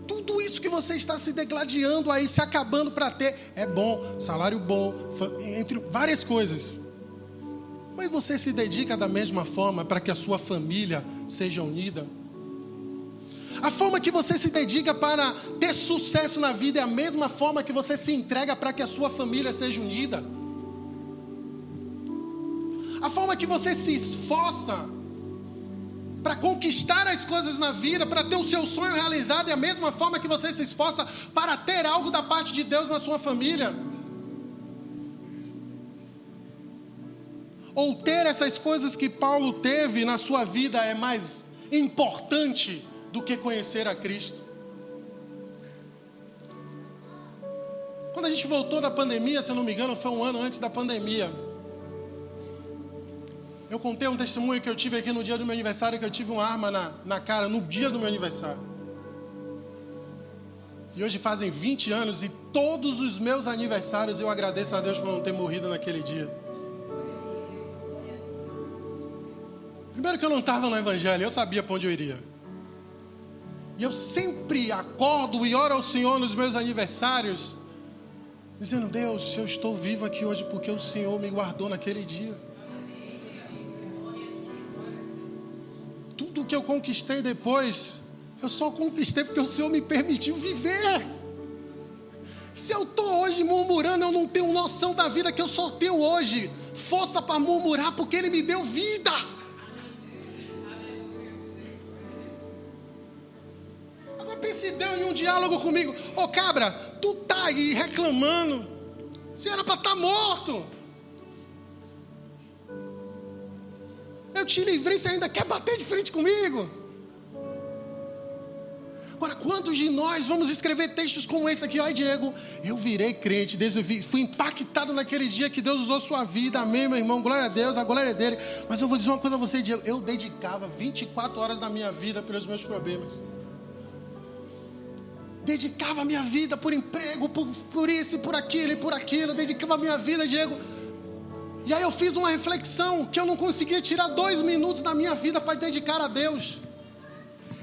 tudo isso que você está se degladiando aí, se acabando para ter, é bom, salário bom, entre várias coisas. Mas você se dedica da mesma forma para que a sua família seja unida? A forma que você se dedica para ter sucesso na vida é a mesma forma que você se entrega para que a sua família seja unida? A forma que você se esforça para conquistar as coisas na vida, para ter o seu sonho realizado, é a mesma forma que você se esforça para ter algo da parte de Deus na sua família? Ou ter essas coisas que Paulo teve na sua vida é mais importante do que conhecer a Cristo? Quando a gente voltou da pandemia, se eu não me engano, foi um ano antes da pandemia, eu contei um testemunho que eu tive aqui no dia do meu aniversário, que eu tive uma arma na cara no dia do meu aniversário. E hoje fazem 20 anos e todos os meus aniversários eu agradeço a Deus por não ter morrido naquele dia. Primeiro que eu não estava no evangelho, eu sabia para onde eu iria. E eu sempre acordo e oro ao Senhor nos meus aniversários, dizendo: Deus, eu estou vivo aqui hoje porque o Senhor me guardou naquele dia. Tudo que eu conquistei depois, eu só conquistei porque o Senhor me permitiu viver. Se eu estou hoje murmurando, eu não tenho noção da vida que eu só tenho hoje força para murmurar porque Ele me deu vida. Agora pense Deus em um diálogo comigo: ô cabra, tu tá aí reclamando, você era para estar morto. Eu te livrei, você ainda quer bater de frente comigo? Agora, quantos de nós vamos escrever textos como esse aqui? Ai, Diego, eu virei crente, fui impactado naquele dia que Deus usou sua vida, amém, meu irmão, glória a Deus, a glória é dele. Mas eu vou dizer uma coisa a você, Diego, eu dedicava 24 horas da minha vida pelos meus problemas. Dedicava a minha vida por emprego, por isso, por aquilo, dedicava a minha vida, Diego. E aí eu fiz uma reflexão, que eu não conseguia tirar 2 minutos da minha vida para dedicar a Deus.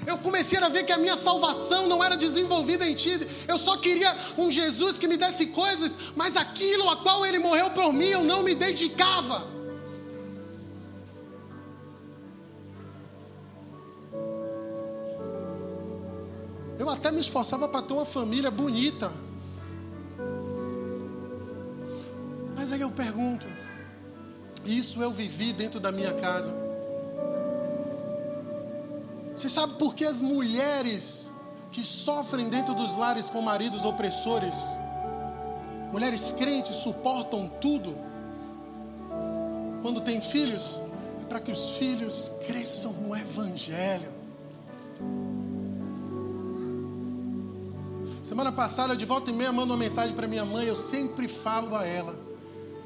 Eu comecei a ver que a minha salvação não era desenvolvida em ti. Eu só queria um Jesus que me desse coisas, mas aquilo a qual Ele morreu por mim, eu não me dedicava. Eu até me esforçava para ter uma família bonita. Mas aí eu pergunto, isso eu vivi dentro da minha casa. Você sabe por que as mulheres que sofrem dentro dos lares com maridos opressores, mulheres crentes, suportam tudo quando têm filhos? É para que os filhos cresçam no Evangelho. Semana passada, de volta e meia, mando uma mensagem para minha mãe. Eu sempre falo a ela: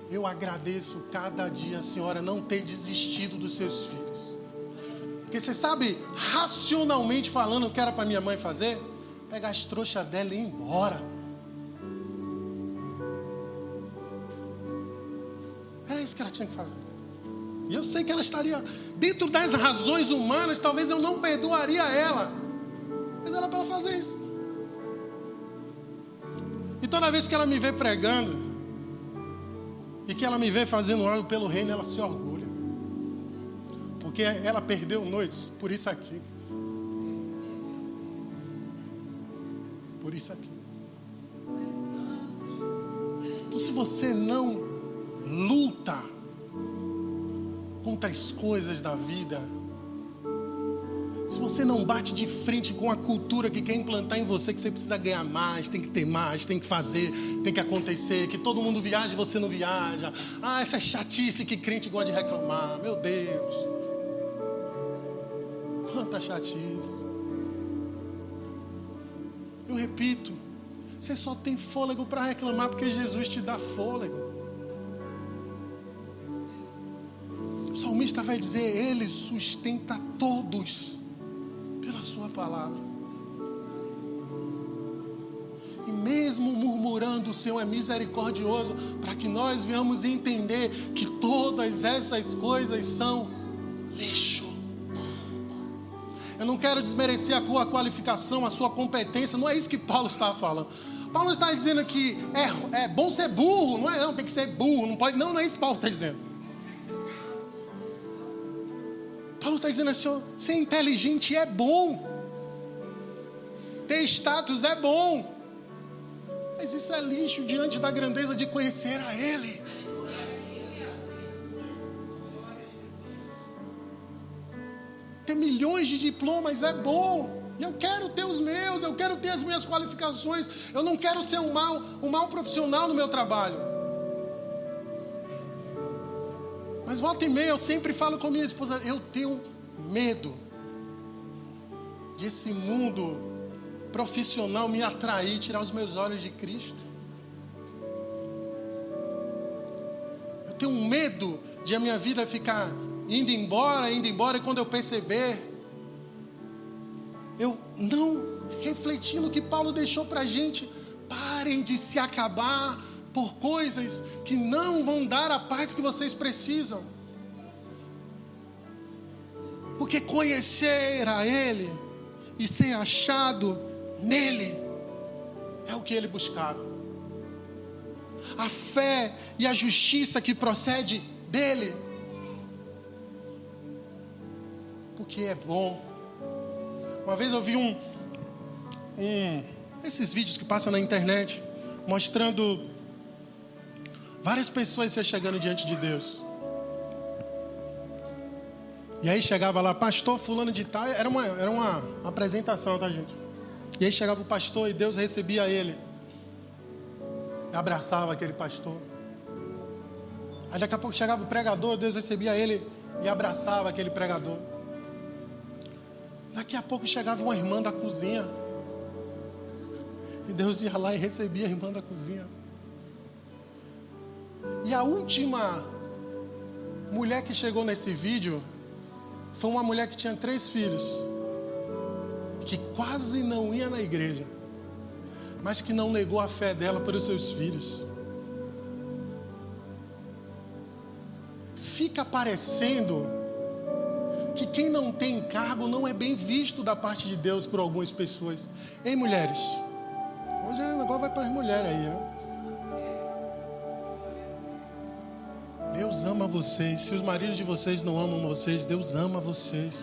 eu agradeço cada dia a senhora não ter desistido dos seus filhos. Porque você sabe, racionalmente falando, o que era para minha mãe fazer? Pegar as trouxas dela e ir embora. Era isso que ela tinha que fazer. E eu sei que ela estaria dentro das razões humanas, talvez eu não perdoaria ela, mas era para ela fazer isso. E toda vez que ela me vê pregando, e que ela me vê fazendo algo pelo reino, ela se orgulha. Porque ela perdeu noites por isso aqui. Por isso aqui. Então, se você não luta contra as coisas da vida, se você não bate de frente com a cultura que quer implantar em você, que você precisa ganhar mais, tem que ter mais, tem que fazer, tem que acontecer, que todo mundo viaja e você não viaja. Ah, essa é chatice que crente gosta de reclamar. Meu Deus. Quanta chatice. Eu repito, você só tem fôlego para reclamar porque Jesus te dá fôlego. O salmista vai dizer: Ele sustenta todos pela sua palavra. E mesmo murmurando, o Senhor é misericordioso para que nós venhamos entender que todas essas coisas são lixo. Eu não quero desmerecer a sua qualificação, a sua competência. Não é isso que Paulo está falando. Paulo está dizendo que é bom ser burro. Não, tem que ser burro. Não pode. Não é isso que Paulo está dizendo. Paulo está dizendo assim: ser inteligente é bom. Ter status é bom. Mas isso é lixo diante da grandeza de conhecer a Ele. Ter milhões de diplomas é bom. E eu quero ter os meus, eu quero ter as minhas qualificações. Eu não quero ser um mau profissional no meu trabalho. Mas volta e meia eu sempre falo com minha esposa: eu tenho medo desse mundo profissional me atrair, tirar os meus olhos de Cristo. Eu tenho medo de a minha vida ficar indo embora, e quando eu perceber, eu não refleti no que Paulo deixou para a gente. Parem de se acabar por coisas que não vão dar a paz que vocês precisam. Porque conhecer a Ele e ser achado nele é o que ele buscava. A fé e a justiça que procede dele. Porque é bom. Uma vez eu vi esses vídeos que passam na internet, mostrando várias pessoas se chegando diante de Deus. E aí chegava lá, pastor fulano de tal, era uma apresentação, tá, gente? E aí chegava o pastor e Deus recebia ele. E abraçava aquele pastor. Aí daqui a pouco chegava o pregador, Deus recebia ele e abraçava aquele pregador. Daqui a pouco chegava uma irmã da cozinha E Deus ia lá e recebia a irmã da cozinha. E a última mulher que chegou nesse vídeo foi uma mulher que tinha 3 filhos, que quase não ia na igreja, mas que não negou a fé dela para os seus filhos. Fica parecendo que quem não tem encargo não é bem visto da parte de Deus por algumas pessoas. Ei, mulheres, hoje o negócio vai para as mulheres aí, né? Deus ama vocês. Se os maridos de vocês não amam vocês, Deus ama vocês.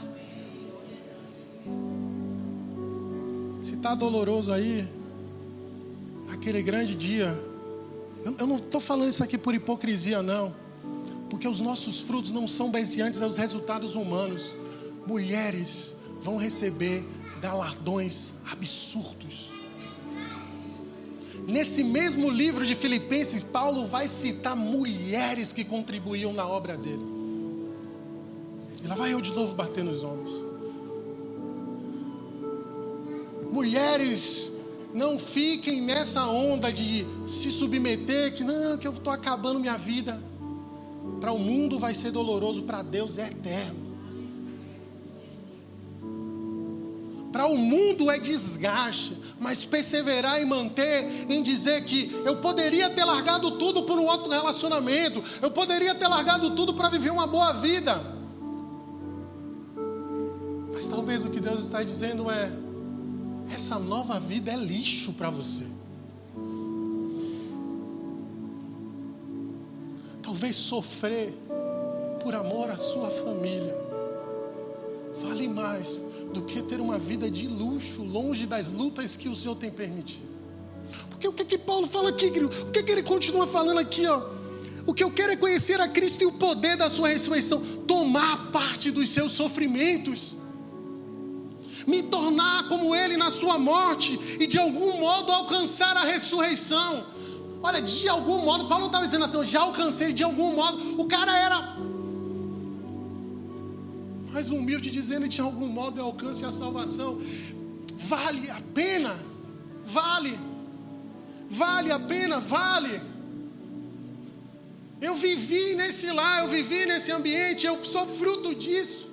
Se está doloroso aí, aquele grande dia, eu não estou falando isso aqui por hipocrisia, não, porque os nossos frutos não são baseados aos resultados humanos. Mulheres vão receber galardões absurdos. Nesse mesmo livro de Filipenses, Paulo vai citar mulheres que contribuíam na obra dele. E lá vai eu de novo bater nos ombros. Mulheres, não fiquem nessa onda de se submeter, que não, que eu estou acabando minha vida. Para o mundo vai ser doloroso, para Deus é eterno. Para o mundo é desgaste, mas perseverar e manter em dizer que eu poderia ter largado tudo por um outro relacionamento, eu poderia ter largado tudo para viver uma boa vida. Mas talvez o que Deus está dizendo é: essa nova vida é lixo para você. Talvez sofrer por amor à sua família vale mais do que ter uma vida de luxo, longe das lutas que o Senhor tem permitido. Porque o que Paulo fala aqui, o que ele continua falando aqui, ó? O que eu quero é conhecer a Cristo e o poder da sua ressurreição, tomar parte dos seus sofrimentos, me tornar como Ele na sua morte e de algum modo alcançar a ressurreição. Olha, de algum modo, Paulo não estava dizendo assim, eu já alcancei de algum modo. O cara era mais humilde, dizendo de algum modo eu alcance a salvação. Vale a pena, vale a pena, vale. Eu vivi nesse lar, eu vivi nesse ambiente, eu sou fruto disso.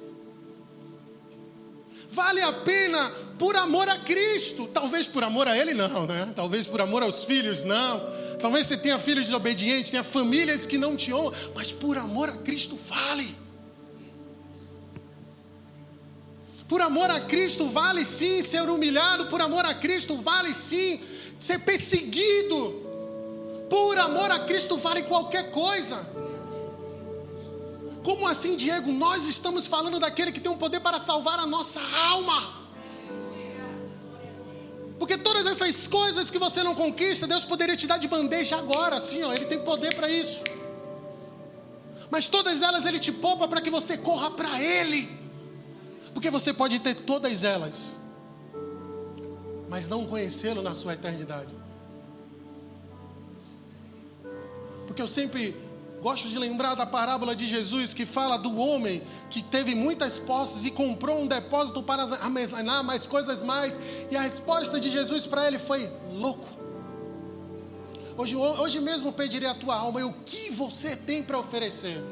Vale a pena por amor a Cristo. Talvez por amor a Ele não, né? Talvez por amor aos filhos não. Talvez você tenha filhos desobedientes, tenha famílias que não te honram, mas por amor a Cristo vale. Por amor a Cristo vale sim ser humilhado, por amor a Cristo vale sim ser perseguido. Por amor a Cristo vale qualquer coisa. Como assim, Diego? Nós estamos falando daquele que tem o poder para salvar a nossa alma. Porque todas essas coisas que você não conquista, Deus poderia te dar de bandeja agora, assim, ó, Ele tem poder para isso. Mas todas elas Ele te poupa para que você corra para Ele. Porque você pode ter todas elas, mas não conhecê-lo na sua eternidade. Porque eu sempre gosto de lembrar da parábola de Jesus, que fala do homem que teve muitas posses e comprou um depósito para armazenar mais coisas mais. E a resposta de Jesus para ele foi: louco. Hoje mesmo pedirei a tua alma, e o que você tem para oferecer?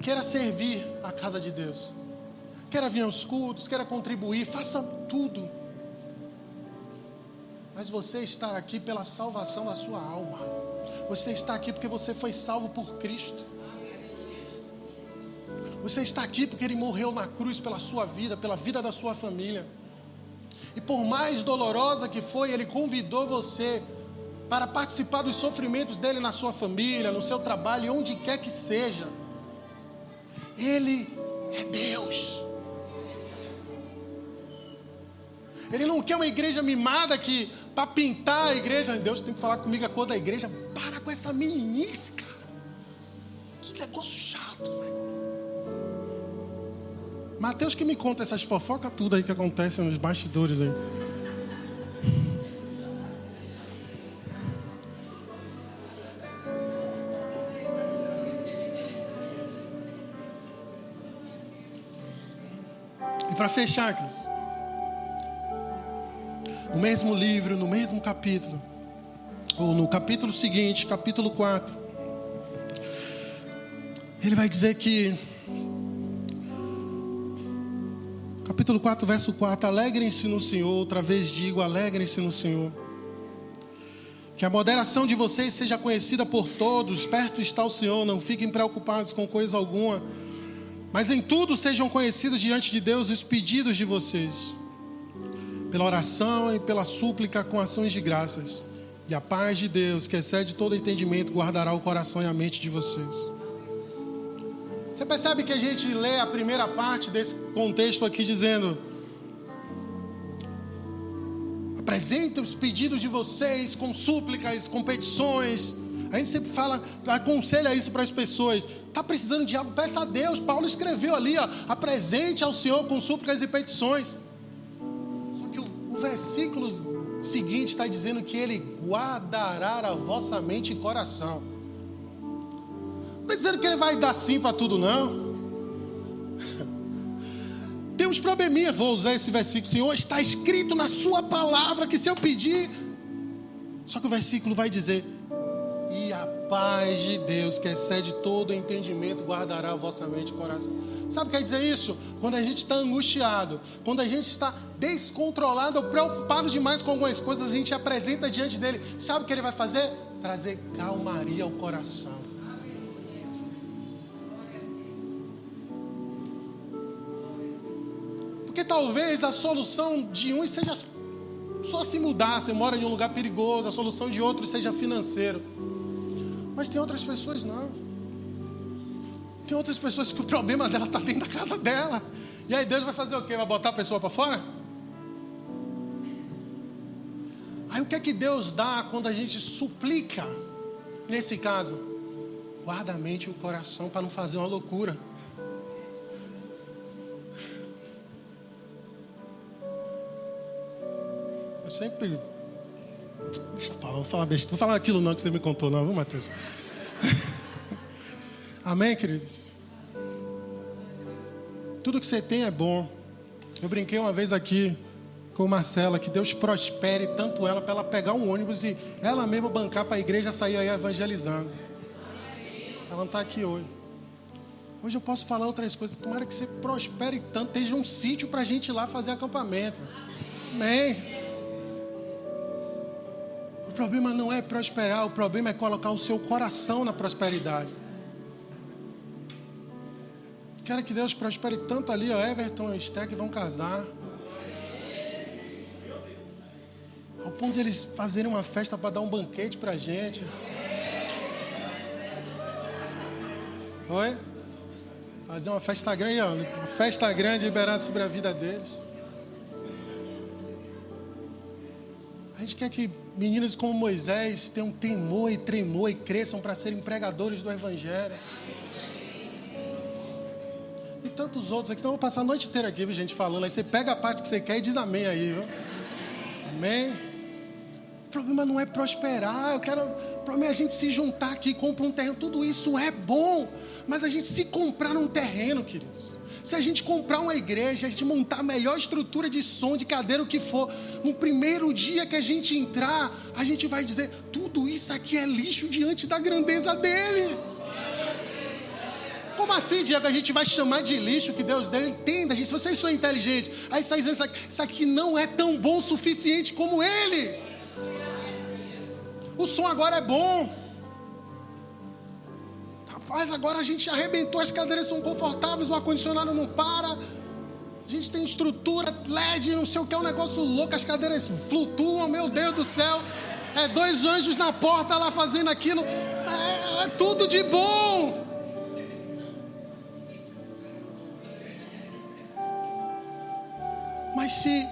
Queira servir a casa de Deus, queira vir aos cultos, queira contribuir, faça tudo. Mas você está aqui pela salvação da sua alma. Você está aqui porque você foi salvo por Cristo. Você está aqui porque Ele morreu na cruz pela sua vida, pela vida da sua família. E por mais dolorosa que foi, Ele convidou você para participar dos sofrimentos dEle na sua família, no seu trabalho, onde quer que seja. Ele é Deus. Ele não quer uma igreja mimada que, para pintar a igreja, Deus tem que falar comigo a cor da igreja. Para com essa meninice, cara. Que negócio chato, velho. Mateus que me conta essas fofocas tudo aí que acontecem nos bastidores aí. E para fechar, queridos, no mesmo livro, no mesmo capítulo, ou no capítulo seguinte, capítulo 4, ele vai dizer que, capítulo 4, verso 4, alegrem-se no Senhor, outra vez digo, alegrem-se no Senhor. Que a moderação de vocês seja conhecida por todos, perto está o Senhor, não fiquem preocupados com coisa alguma, mas em tudo sejam conhecidos diante de Deus os pedidos de vocês, pela oração e pela súplica com ações de graças. E a paz de Deus, que excede todo entendimento, guardará o coração e a mente de vocês. Você percebe que a gente lê a primeira parte desse contexto aqui dizendo: apresentem os pedidos de vocês com súplicas, com petições. A gente sempre fala, aconselha isso para as pessoas. Está precisando de algo? Peça a Deus. Paulo escreveu ali, ó, apresente ao Senhor com súplicas e petições. Só que o versículo seguinte está dizendo que Ele guardará a vossa mente e coração. Não está dizendo que Ele vai dar sim para tudo, não. Tem uns probleminhas, vou usar esse versículo. Senhor, está escrito na sua palavra que se eu pedir... Só que o versículo vai dizer: e a paz de Deus, que excede todo entendimento, guardará a vossa mente e coração. Sabe o que quer dizer isso? Quando a gente está angustiado, quando a gente está descontrolado ou preocupado demais com algumas coisas, a gente apresenta diante dele. Sabe o que ele vai fazer? Trazer calmaria ao coração. Porque talvez a solução de uns seja só se mudar. Você mora em um lugar perigoso. A solução de outros seja financeiro. Mas tem outras pessoas não. Tem outras pessoas que o problema dela está dentro da casa dela. E aí Deus vai fazer o quê? Vai botar a pessoa para fora? Aí o que é que Deus dá quando a gente suplica? Nesse caso, guarda a mente e o coração para não fazer uma loucura. Eu sempre... Deixa eu falar, vou falar besteira. Vou falar aquilo não que você me contou, não, viu, Mateus? Amém, queridos? Tudo que você tem é bom. Eu brinquei uma vez aqui com Marcela, que Deus prospere tanto ela para ela pegar um ônibus e ela mesma bancar para a igreja sair aí evangelizando. Ela não está aqui hoje. Hoje eu posso falar outras coisas. Tomara que você prospere tanto, esteja um sítio para a gente ir lá fazer acampamento. Amém. O problema não é prosperar, o problema é colocar o seu coração na prosperidade. Quero que Deus prospere tanto ali, ó, Everton e Esther, que vão casar. Ao ponto de eles fazerem uma festa para dar um banquete pra gente. Oi? Fazer uma festa grande, ó, uma festa grande liberada sobre a vida deles. A gente quer que meninos como Moisés tenham temor e tremor e cresçam para serem pregadores do Evangelho. E tantos outros aqui. Senão eu vou passar a noite inteira aqui, viu, gente, falando. Aí você pega a parte que você quer e diz amém aí, viu? Amém? O problema não é prosperar. O problema é a gente se juntar aqui, comprar um terreno. Tudo isso é bom. Mas a gente se comprar um terreno, queridos. Se a gente comprar uma igreja, a gente montar a melhor estrutura de som, de cadeira, o que for, no primeiro dia que a gente entrar, a gente vai dizer: tudo isso aqui é lixo diante da grandeza dele. Como assim, Diego? A gente vai chamar de lixo que Deus deu? Entenda, gente, se vocês são inteligentes, aí está dizendo: isso aqui não é tão bom o suficiente como ele. O som agora é bom. Rapaz, agora a gente arrebentou, as cadeiras são confortáveis, o ar-condicionado não para. A gente tem estrutura, LED, não sei o que, é um negócio louco, as cadeiras flutuam, meu Deus do céu. É 2 anjos na porta lá fazendo aquilo. É tudo de bom. Mas se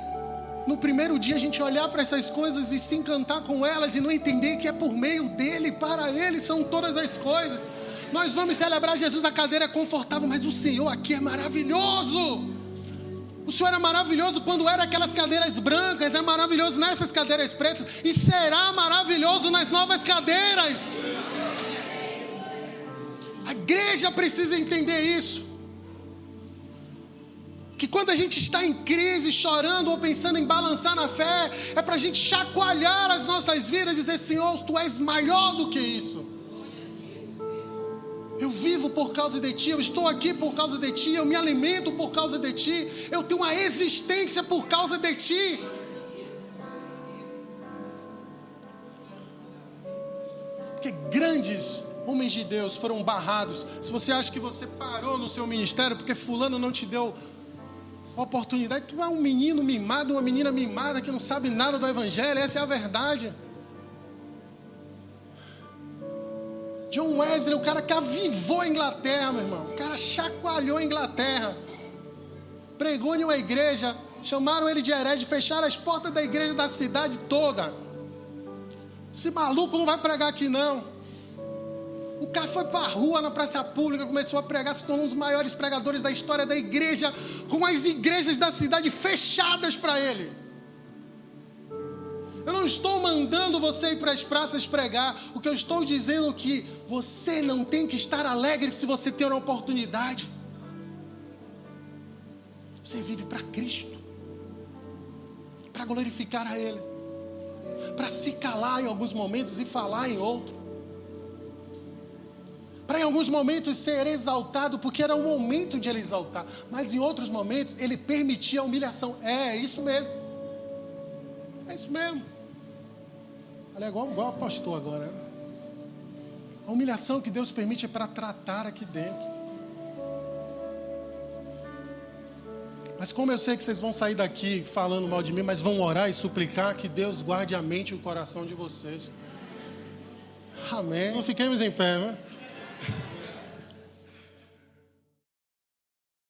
no primeiro dia a gente olhar para essas coisas e se encantar com elas e não entender que é por meio dele, para ele são todas as coisas. Nós vamos celebrar Jesus, a cadeira é confortável, mas o Senhor aqui é maravilhoso. O Senhor é maravilhoso quando era aquelas cadeiras brancas, é maravilhoso nessas cadeiras pretas e será maravilhoso nas novas cadeiras. A igreja precisa entender isso. Que quando a gente está em crise, chorando ou pensando em balançar na fé, é para a gente chacoalhar as nossas vidas e dizer: Senhor, Tu és maior do que isso. Eu vivo por causa de Ti, eu estou aqui por causa de Ti, eu me alimento por causa de Ti, eu tenho uma existência por causa de Ti. Porque grandes homens de Deus foram barrados. Se você acha que você parou no seu ministério porque fulano não te deu oportunidade, tu é um menino mimado, uma menina mimada que não sabe nada do evangelho, essa é a verdade. John Wesley, o cara que avivou a Inglaterra, meu irmão, o cara chacoalhou a Inglaterra, pregou em uma igreja, chamaram ele de herege, fecharam as portas da igreja da cidade toda. Esse maluco não vai pregar aqui não. O cara foi para a rua, na praça pública, começou a pregar, se tornou um dos maiores pregadores da história da igreja, com as igrejas da cidade fechadas para ele. Eu não estou mandando você ir para as praças pregar, o que eu estou dizendo é que você não tem que estar alegre se você ter uma oportunidade. Você vive para Cristo, para glorificar a Ele, para se calar em alguns momentos e falar em outros. Para em alguns momentos ser exaltado, porque era o momento de ele exaltar. Mas em outros momentos ele permitia a humilhação. É isso mesmo. É isso mesmo. Olha, igual pastor agora. Né? A humilhação que Deus permite é para tratar aqui dentro. Mas como eu sei que vocês vão sair daqui falando mal de mim, mas vão orar e suplicar que Deus guarde a mente e o coração de vocês. Amém. Não fiquemos em pé, né?